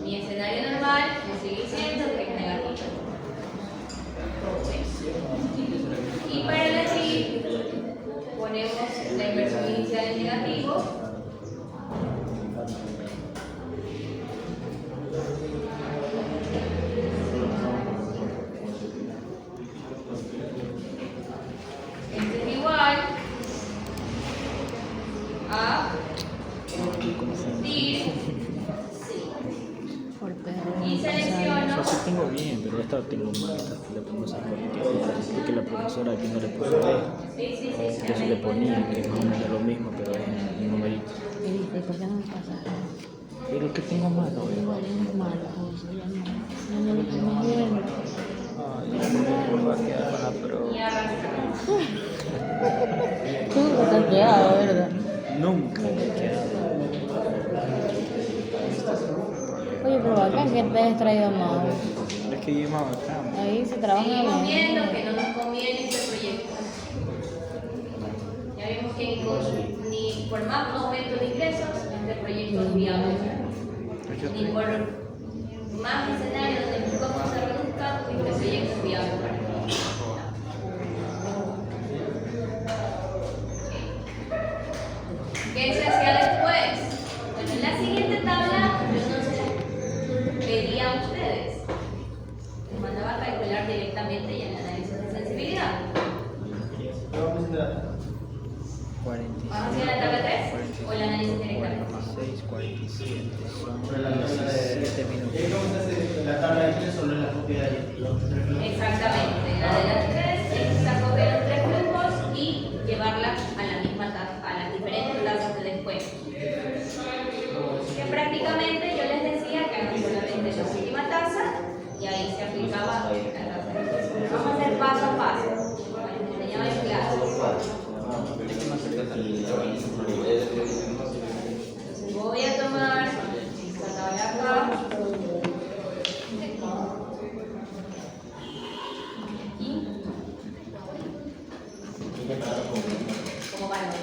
Mi escenario normal me sigue diciendo que es negativo. Y para elegir, ponemos la inversión inicial en negativo. Este es igual a dir y selecciono. Yo sí tengo bien, pero esta lo tengo mal. Esta le pongo esa porque la profesora aquí no le puso B. Sí. Entonces le ponía que más o menos lo mismo, pero es un numerito. ¿Y por qué no me pasa? Pero que tengo malo, Igual es malo, no lo tengo bien. me va a quedar con la pro. Y arrastrar. Tú nunca te has quedado, ¿verdad? Nunca me he quedado. Oye, pero bacán que te hayas traído más. Es que yo más bacán. Ahí se trabaja Seguimos bien. viendo que no nos conviene este proyecto. Ya vimos que ni por más aumento de ingresos este proyecto es viable. Ni por más escenarios donde el costo se reduzca, este proyecto es viable para nosotros. ¿Qué se hacía después? Bueno, en la siguiente tabla yo no se las pedía a ustedes. Les mandaba a calcular directamente y el análisis de sensibilidad. 46. ¿Vamos a hacer la tabla 3 o el análisis directamente? 46, 47. Son 17 minutos. La tabla de 3 solo es la copia de Exactamente. La de las 3 es la copia de los 3 flujos y llevarla a la misma tasa, a las diferentes tasas de descuento. Que prácticamente yo les decía que eran solamente la última tasa y ahí se aplicaba la tasa de descuento. Vamos a hacer paso a paso, como les enseñaba en clase. Entonces voy a tomar esta tabla acá. Y como valor.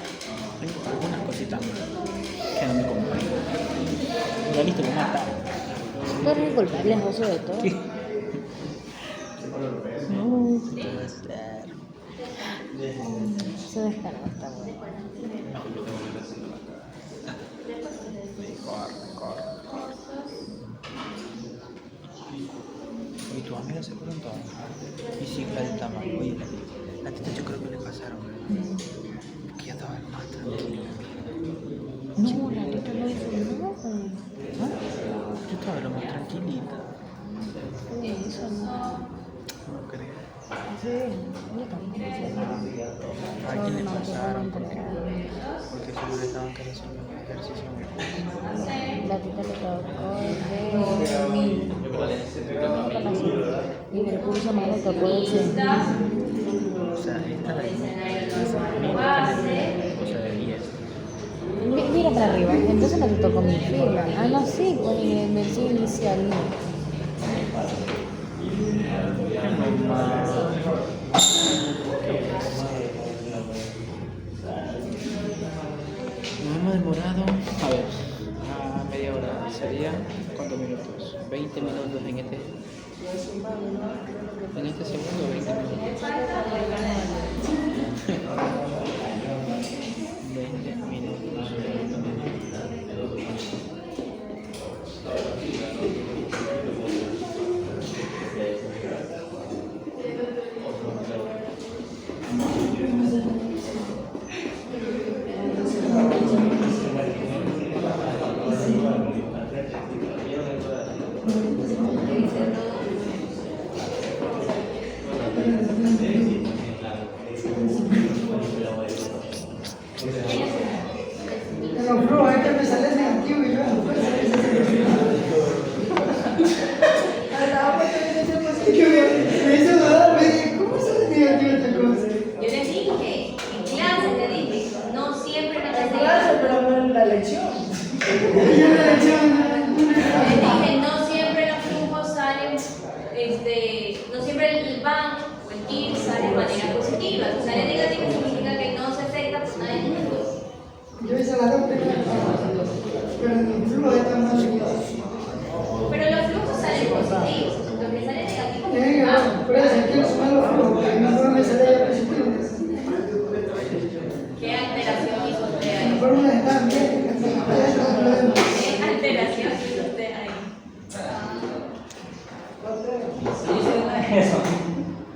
Tengo algunas cositas más que no me compré. Ya listo, ¿cómo está? Tú eres culpable, no sobre todo. ¿Qué? Eso descarga está bueno. Corre. ¿Y tus amigas se fueron todas? Y sí, Clarita mal. Oye, la teta yo creo que le pasaron, ¿verdad? Que ya estaba más tranquila. No, la teta no hizo nada. ¿Ah? Yo estaba lo más tranquilita. Eso no. No creo. Sí, yo también hice nada. ¿A quién le pasaron? Porque seguro le estaban haciendo ejercicio. La teta le tocó de 1000. Y en el curso más le tocó de 100. O sea, esta El escenario es normal base. o sea, de 10. Mira para arriba, entonces no te tocó mi fila. Ah, no, sí, con la inversión inicial. No. Nos hemos demorado, a ver, a media hora. ¿Sería cuántos minutos? 20 minutos en este segundo, 20 minutos. 20 minutos. hizo dudar, me dije, ¿cómo se le negativa esta cosa? Yo les dije, en clase te dije, no siempre la tasa de Claro, pero no en la lección. Yo le decía, Les dije, no siempre los flujos salen, no siempre el ban o el TIR sale de manera positiva. Si sale negativa significa que no se afecta por nada de ninguno. yo hice las dos primeras cosas, pero en el flujo está más limitado. Pero los flujos salen positivos, lo que sale negativo. Por eso quiero sumar los flujos, porque no me sale ya positivo. ¿Qué alteración hizo usted Las ahí? fórmulas están bien, ¿Qué alteración hizo usted ahí?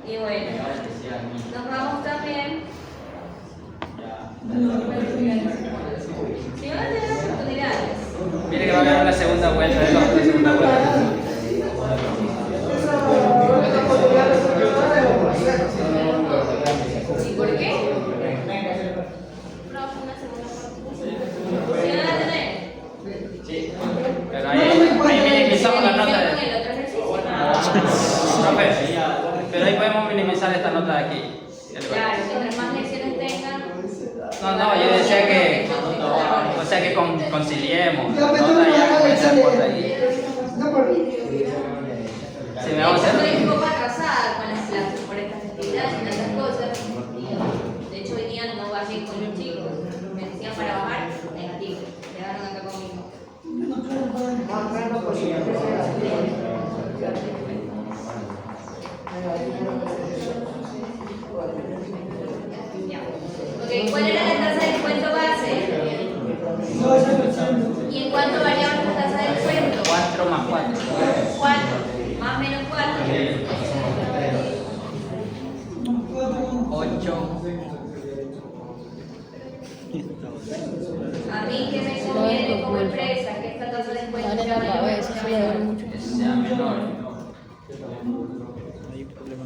Y bueno, nos vamos también. Si van a tener oportunidades. Mire que va a haber una segunda vuelta, de la segunda vuelta. ¿Y por qué? No, fue una segunda oportunidad. ¿Sí van a tener? Pero ahí minimizamos la nota Con de... el otro ejercicio. Profe, pero ahí podemos minimizar esta nota de aquí. Claro, mientras más lecciones tengan. No, yo decía que... O sea que conciliemos. Ya me ¿no? tengo que Ya, dar el esa cosa ahí. examen. No por mí. Si me vamos a Estoy hacer... un poco atrasada con las clases por estas festividades y tantas cosas. Y, de hecho, hoy día no bajé con los chicos. Me decían para bajar, negativo. Quedaron acá conmigo. Ya. Ok, ¿cuál era la tasa de descuento base? 12%. ¿Y en cuánto variaba la tasa de descuento? 4 más 4. 4, más o menos 4. 8. A mí que me conviene como empresa que esta tasa de descuento Ahora sea la mayor, cabeza, sea se le duele menor. mucho. Que sea menor. Hay un problema.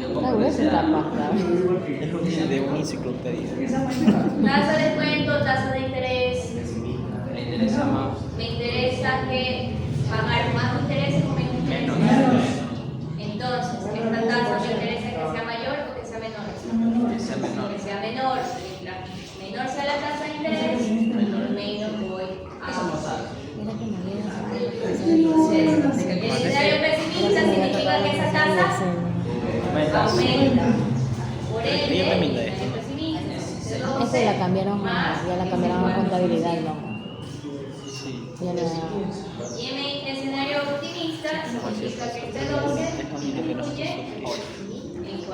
Yo La como gruesa que está sea... pasada. Es lo que de una enciclopedia. Tasa de descuento, tasa de interés. Me interesa más. Me interesa que pagar más intereses o menos intereses. Menos. Entonces, esta tasa me interesa que sea mayor o que sea menor. Que sea menor. Que sea menor. Mientras menor sea la tasa de interés, menos voy a Mira que me viene Entonces, el escenario pesimista significa que esa tasa aumenta. Por ende, Ella me minta el escenario pesimista. Esta la cambiaron, ya la cambiaron a contabilidad, ¿no? Sí. Ya la... Y en el escenario optimista significa que este 12 disminuye en 4%.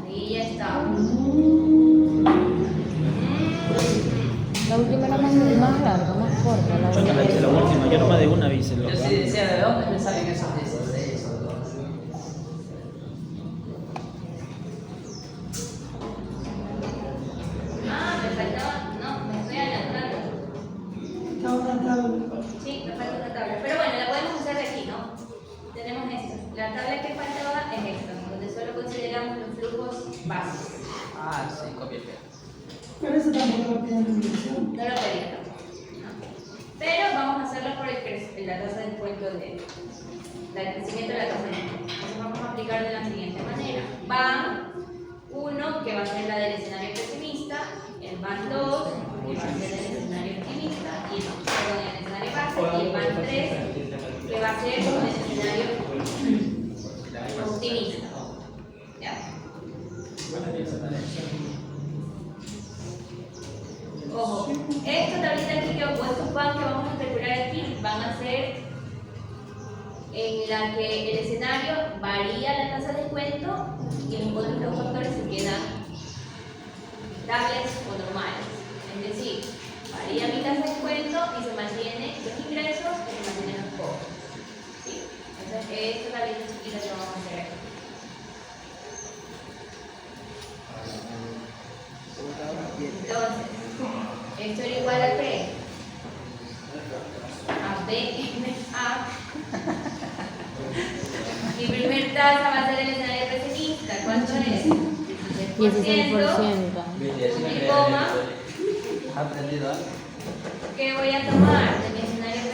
Ahí ya está. La última era más larga, más corta. La Yo no la hice la última, yo nomás de una vi se lo. Yo sí decía, ¿de dónde me salen esos 16 o 12? Ah, me faltaba. No, me estoy adelantando. Está una tabla. Sí, me falta una tabla. Pero bueno, la podemos usar de aquí, ¿no? Tenemos esta. La tabla que faltaba es esta, donde solo consideramos los flujos básicos. Ah, sí, copia y pega. Pero eso tampoco lo piden en la lección. No lo pedía tampoco. ¿No? Pero vamos a hacerlo por la tasa de descuento del crecimiento de la tasa de descuento. Entonces vamos a aplicar de la siguiente manera. BAN 1, que va a ser la del escenario pesimista, el BAN 2, que va a ser el escenario optimista, y el escenario base, y el BAN 3, que va a ser el escenario optimista. ¿Ya? Ojo, esta tablita aquí que, o estos van que vamos a calcular aquí van a ser en la que el escenario varía la tasa de descuento y los otros dos factores se quedan estables o normales. Es decir, varía mi tasa de descuento y se mantienen los ingresos y se mantienen los costos. ¿Sí? Entonces, esta tablita chiquita que vamos a hacer aquí. Entonces, esto era igual a 3. A B, A. Mi primer tasa va a ser el escenario pesimista. ¿Cuánto es? 16%. Y coma. ¿Has aprendido algo? ¿Qué voy a tomar de mi escenario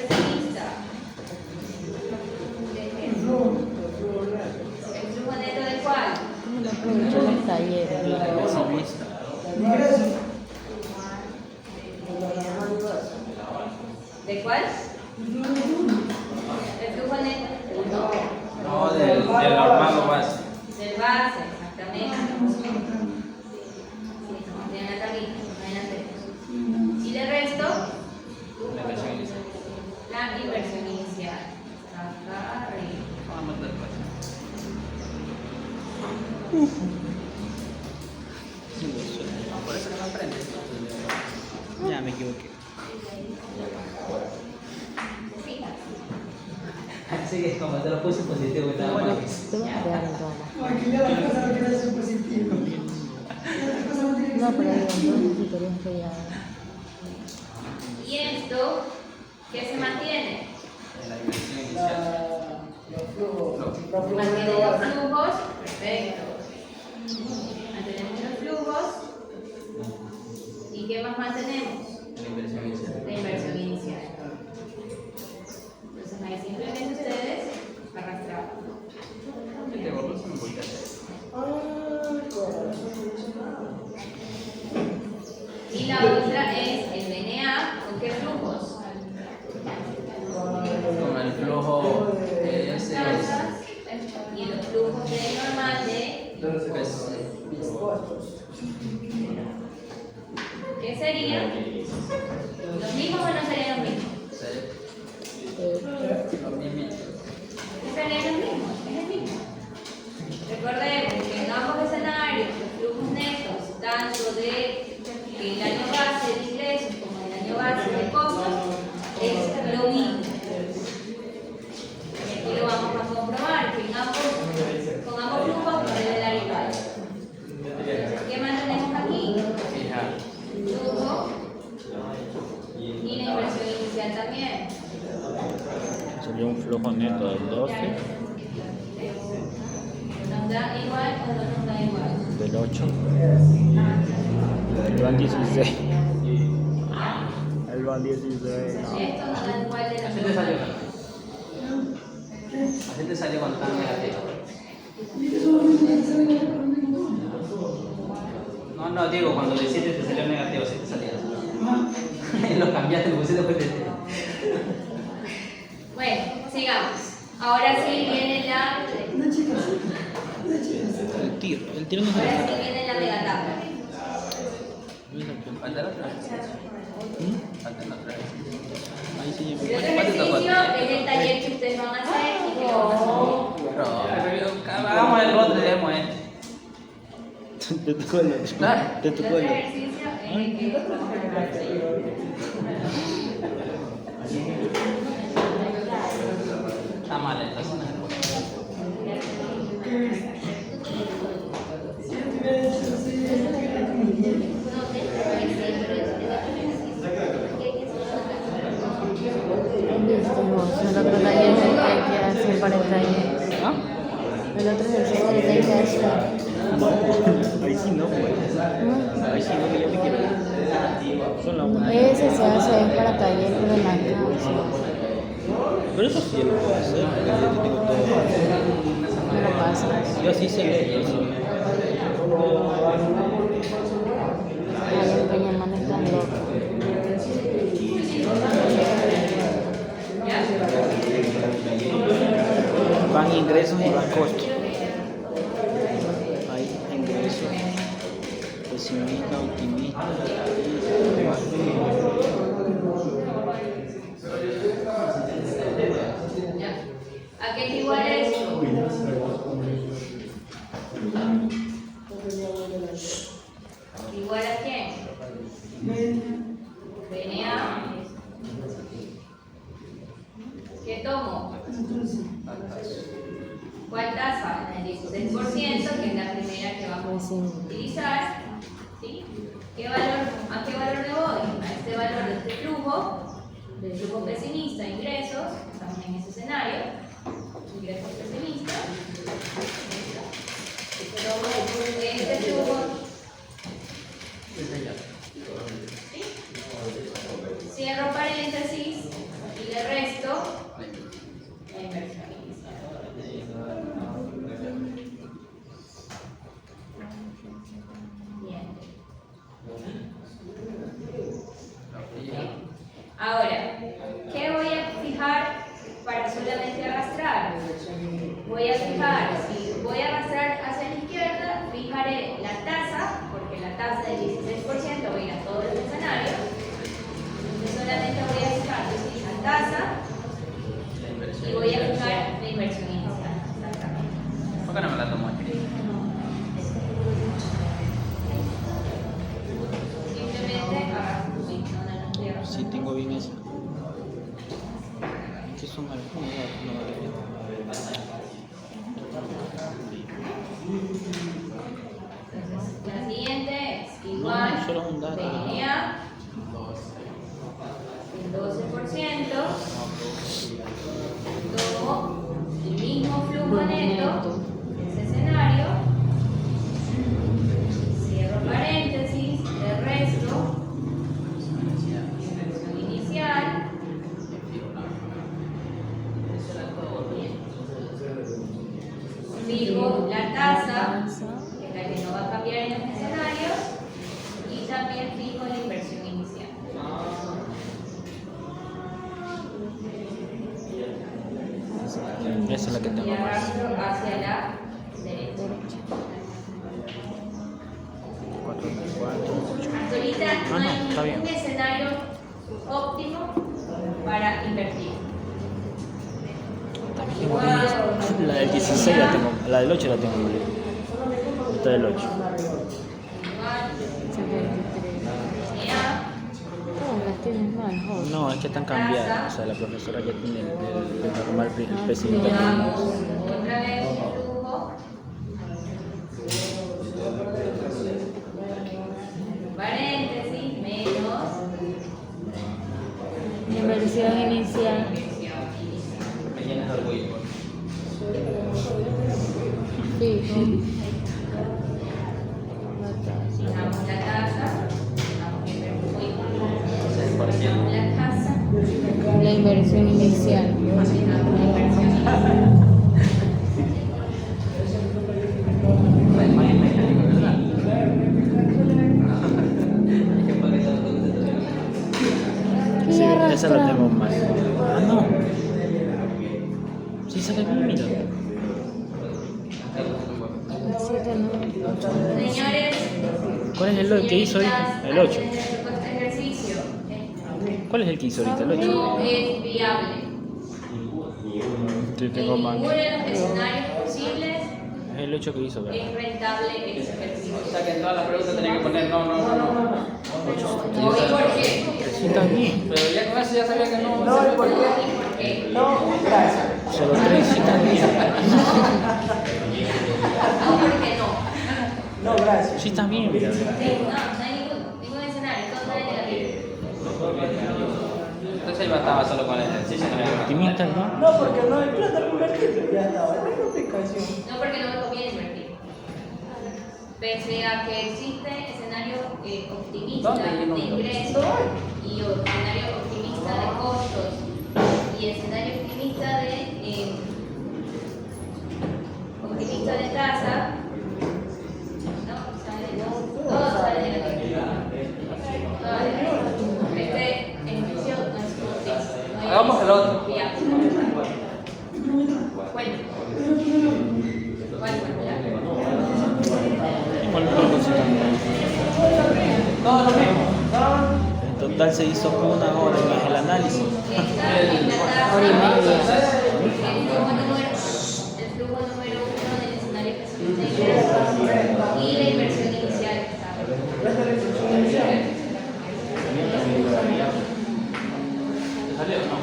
El flujo neto. No, del normal o base. Del base, exactamente. Sí, tiene la tablita, adelante. Y de resto, La inversión inicial. la inversión inicial. Acá arriba. Vamos a meter pues. Por eso no aprendes. Ya me equivoqué. Así que como te lo puse positivo y nada más. Te voy a quedar en todas. No, aquí ya las cosas no quieren ser positivas. Las cosas no tienen que No, ser pero digo, negativas. entonces si querías que ya... Y esto, ¿qué se mantiene? La inversión inicial. Mantiene los flujos, perfecto. Mantenemos los flujos. ¿Y qué más mantenemos? La inversión inicial. La inversión inicial. Entonces ahí simplemente ustedes arrastran. Este gordo se me voltea. Y la otra es el DNA, ¿con qué flujos? Con el flujo ese Tasas y los flujos de normal de pues, ¿qué serían? ¿Los mismos o no serían los mismos? lo mismo. ¿Qué serían los mismos? Es el mismo. Recordemos que en ambos escenarios los flujos netos, tanto del año base de ingresos como del año base de costos, es lo mismo. Y aquí lo vamos a comprobar, que con ambos flujos debe dar igual. ¿Qué mantenemos aquí? Fijar. Flujo y la inversión inicial también. Sería un flujo neto del 12, ¿Nos da igual o no nos da igual? del 8, del van 16. El van 16. Esto nos da igual de Así los te salió. dos. Así te salió cuando estaba negativo. No, digo, cuando le hiciste te salió negativo, así te salió. Y lo cambiaste, lo pusiste después de... Bueno, sigamos. Ahora sí viene la. El tiro no se Ahora le sí saca. viene la megatabla. Falta la otra vez. Falta la otra vez. Ahí sí El otro ejercicio es el taller que ustedes van a hacer y que lo van a hacer. Pero hagamos el otro, dejemos este. Te tocó el otro. Claro. Te El tocó otro el otro. ejercicio es el que vamos a hacer. Está mal, entonces no se puede. Listo, vos. El otro taller es el que hay que hacer para el taller. ¿Ah? El otro ejercicio es el que hay que hacer. Ahí sí no, pues. Ahí sí no, que yo me quiero ir. Son las 1. Ese se hace es para taller, pero en la casa. Pero eso sí yo lo puedo hacer. Yo tengo todo. No lo pasas. Yo así sé leer. Ay, el Peñamán es tan loco. Van ingresos y van costos. Hay ingresos, pesimista, optimista. ¿Ya? ¿A qué es igual esto? ¿Igual a quién? DNA. ¿Qué tomo? ¿Cuál tasa? El 16%, que es la primera que vamos a utilizar. ¿Sí? ¿A qué valor me voy? A este valor de este flujo, del flujo pesimista, ingresos, estamos en ese escenario, ingresos pesimistas. Este flujo, ¿sí? Cierro paréntesis y le resto la inversión inicial. Bien. Ahora, ¿qué voy a solamente arrastrar. Voy a fijar, si voy a arrastrar hacia la izquierda, fijaré la tasa, porque la tasa del 16% va a ir a todos los escenarios. Entonces solamente voy a fijar esa tasa y voy a fijar la inversión inicial. ¿Por qué no me la tomo aquí? Simplemente arrastro. Sí, tengo bien eso. ¿Qué son algunos? La siguiente es igual, No, solo un dato. PNA, el 12%, tomo el mismo flujo neto de ese escenario, cierro paréntesis, el resto, inversión inicial, fijo la tasa, que es la que no va a cambiar en los escenarios, y también fijo la inversión inicial. Esa es la que Y tengo más. arrastro hacia la derecha. 4, Hasta ahorita no no, hay está bien. ningún escenario óptimo para invertir. También tengo bien. La del 16 la tengo, la del 8 la tengo bien. Esta del 8. Igual, 73. PNA, Oh, las tienes mal, joder. No, es que están cambiadas. O sea, la profesora ya tiene el normal, el presidente. veamos otra vez el flujo. Paréntesis, menos Inversión inicial. Me llenas de orgullo. Fijo. La tasa. fijamos la tasa, fijamos 6%. la tasa, La inversión inicial. fijamos la inversión inicial. Más mecánico, ¿verdad? Es que por eso Y Sí, esa la arrastra. tengo más. Ah, no. Sí, esa también, mira. 7, 9. Señores, ¿Cuál es el que hizo ahorita? El 8. antes de hacer este ejercicio, ¿Cuál es el que hizo ahorita? El 8. no es viable. Sí, En tengo más. ninguno de los escenarios posibles Es el 8 que hizo, ¿verdad? es rentable ese ejercicio. O sea que en todas las preguntas tenía que poner no. No, ¿y por qué? Sí, también. Pero ya con eso ya sabía que no. No, ¿y por qué? ¿Y por qué? No, gracias. 03, sí, también. No, porque no. No, gracias. Sí, también, mira. No, no hay ningún escenario, todo sale negativo. Entonces yo estaba solo con el ejercicio. Optimista, ¿no? No, porque no hay plata para invertir. Ya estaba. No hay complicación. No, porque no me conviene invertir. Pese a que existe escenario optimista ¿Dónde? de ingresos y escenario optimista de costos y escenario optimista de tasa, no, todo sale negativo. Todo sale negativo. Este ejercicio no es útil. No es Hagamos el otro. viable. Bueno. ¿Cuál fue? Igual una cosita. Todo lo mismo. En total se hizo 1 hora más el análisis. Esta es la tasa. Hora y media. El flujo número 1 del escenario que se integra y la inversión inicial que está. ¿Te salió o no?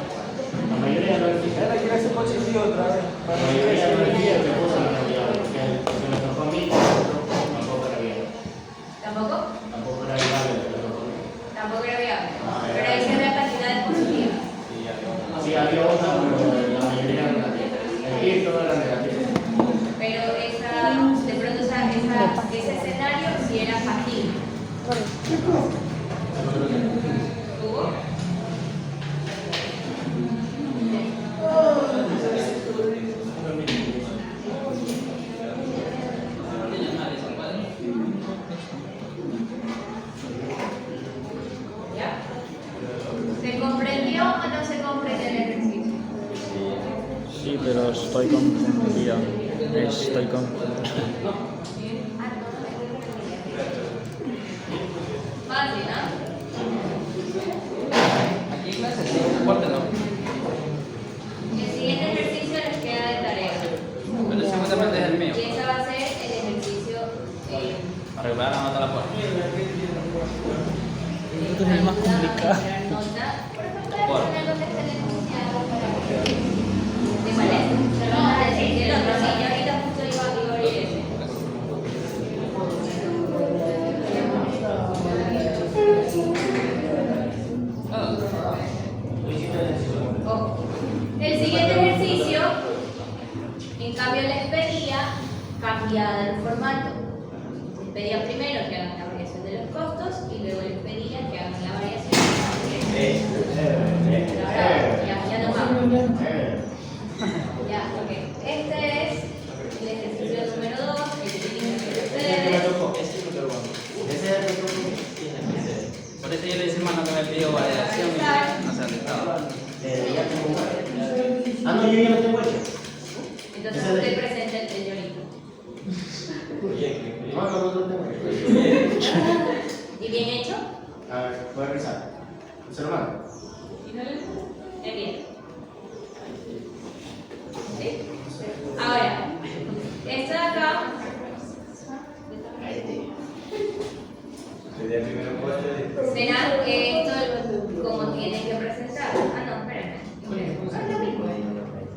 La mayoría no es fija. Ahora quiero hacer positivo otra vez. La mayoría no es fija, me puso la realidad. Porque se me tocó a mí, tampoco era bien. ¿Tampoco? Tampoco era viable, pero Tampoco era viable. Pero ahí se ve cantidades positivas. sí había otra, pero la mayoría era negativa. El GIF todo era negativo. Pero de pronto ese escenario sí era factible. ¿Hugo? ¿Ya? ¿Se comprendió o no se comprendió el ejercicio? pero estoy confundido. Estoy confundido. Fácil, ¿no? Aquí en clase sí, deporte no. El siguiente ejercicio les queda de tarea. Pero seguramente es el mío. Y ese va a ser el ejercicio Para recuperar la nota a la puerta. Esto es el más complicado. Por ejemplo, ¿de cuál es? Se lo vamos a decir. El otro, sí, yo ahorita justo iba a abrir ese. El siguiente ejercicio, en cambio, les pedía cambiar el formato. Les pedía primero que hagan la variación de los costos y luego les pedía que hagan la variación de los ingresos. Ya nos vamos. Ya, ok. Este es el ejercicio número 2, el que tienen que hacer ustedes. Por eso yo le decía mano que me pidió variación y no se ha aceptado. Ah, no, yo ya lo tengo hecho. Entonces usted presenta el señorito. No, no lo tengo hecho. ¿Y bien hecho? A ver, voy a revisar. ¿Se lo mando? Bien. ¿Sí? Ahora, esto de acá. Será que esto como tienen que presentar. Ah, no, espérame. Ingresos. Ah, lo mismo.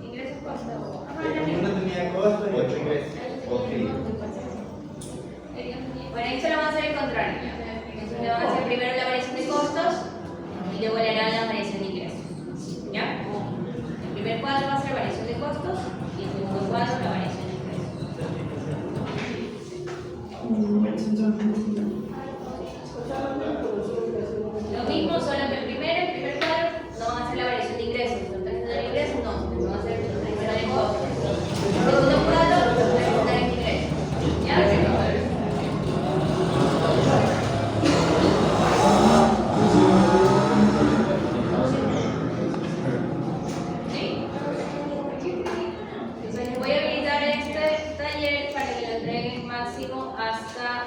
Ingresos, costos. Ah, lo mismo. Bueno, esto lo vamos a hacer al contrario. Entonces le vamos a hacer primero la variación de costos y luego le harán la variación de ingresos. ¿Ya? El primer cuadro va a ser variación de costos y el segundo cuadro la variación de ingresos. Lo mismo, solo que el primer cuadro no va a ser la variación de ingresos. La variación de ingresos no, va a ser la variación de costos. El segundo cuadro, la variación de ingresos. ¿Ya? ¿Sí? Entonces les voy a habilitar este taller para que lo entreguen máximo hasta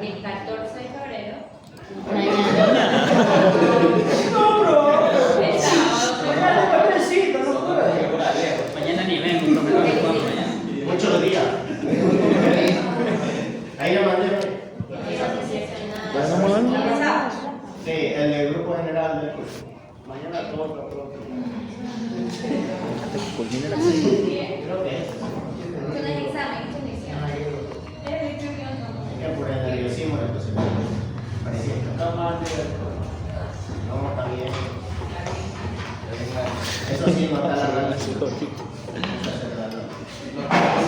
el 14 de febrero. No, bro. El sábado. Papelcito, no puede. Mañana ni vengo, pero me lo hago mañana. Muchos días. Ahí lo mandé. Sí, el grupo general del curso. Mañana todo. Culmina la Creo que es. Esto no es examen, esto es lección. Es que por el nerviosismo entonces parecía que no, está bien. Eso sí, no está la rana. Los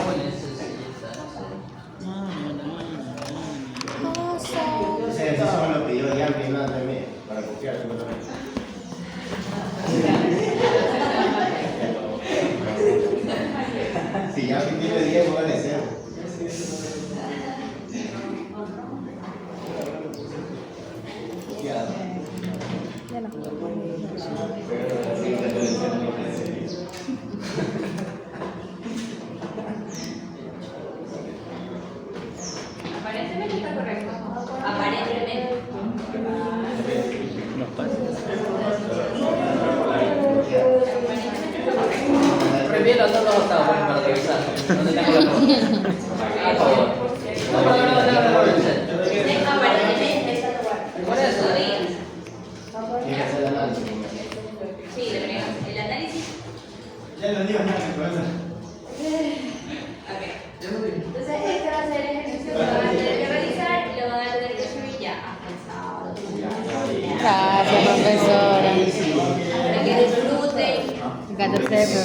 jóvenes Ese ejercicio me lo pidió Ian primero antes de mí, para confiar supuestamente. Si ya tiene 10, voy a decir. Aparentemente está correcto. Aparentemente. Nos pasa. Reenvíelo a todos los octavos para revisar. ¿Dónde tengo la foto? Por favor. No. Aparentemente está Por eso. Tiene que hacer el análisis. Sí, deberíamos. El análisis. Ya lo digo, Ok. Entonces, este va a ser el ejercicio que van a tener que realizar y lo van a tener que subir ya hasta el sábado. Gracias, profesora. Para que disfruten. 14 de febrero.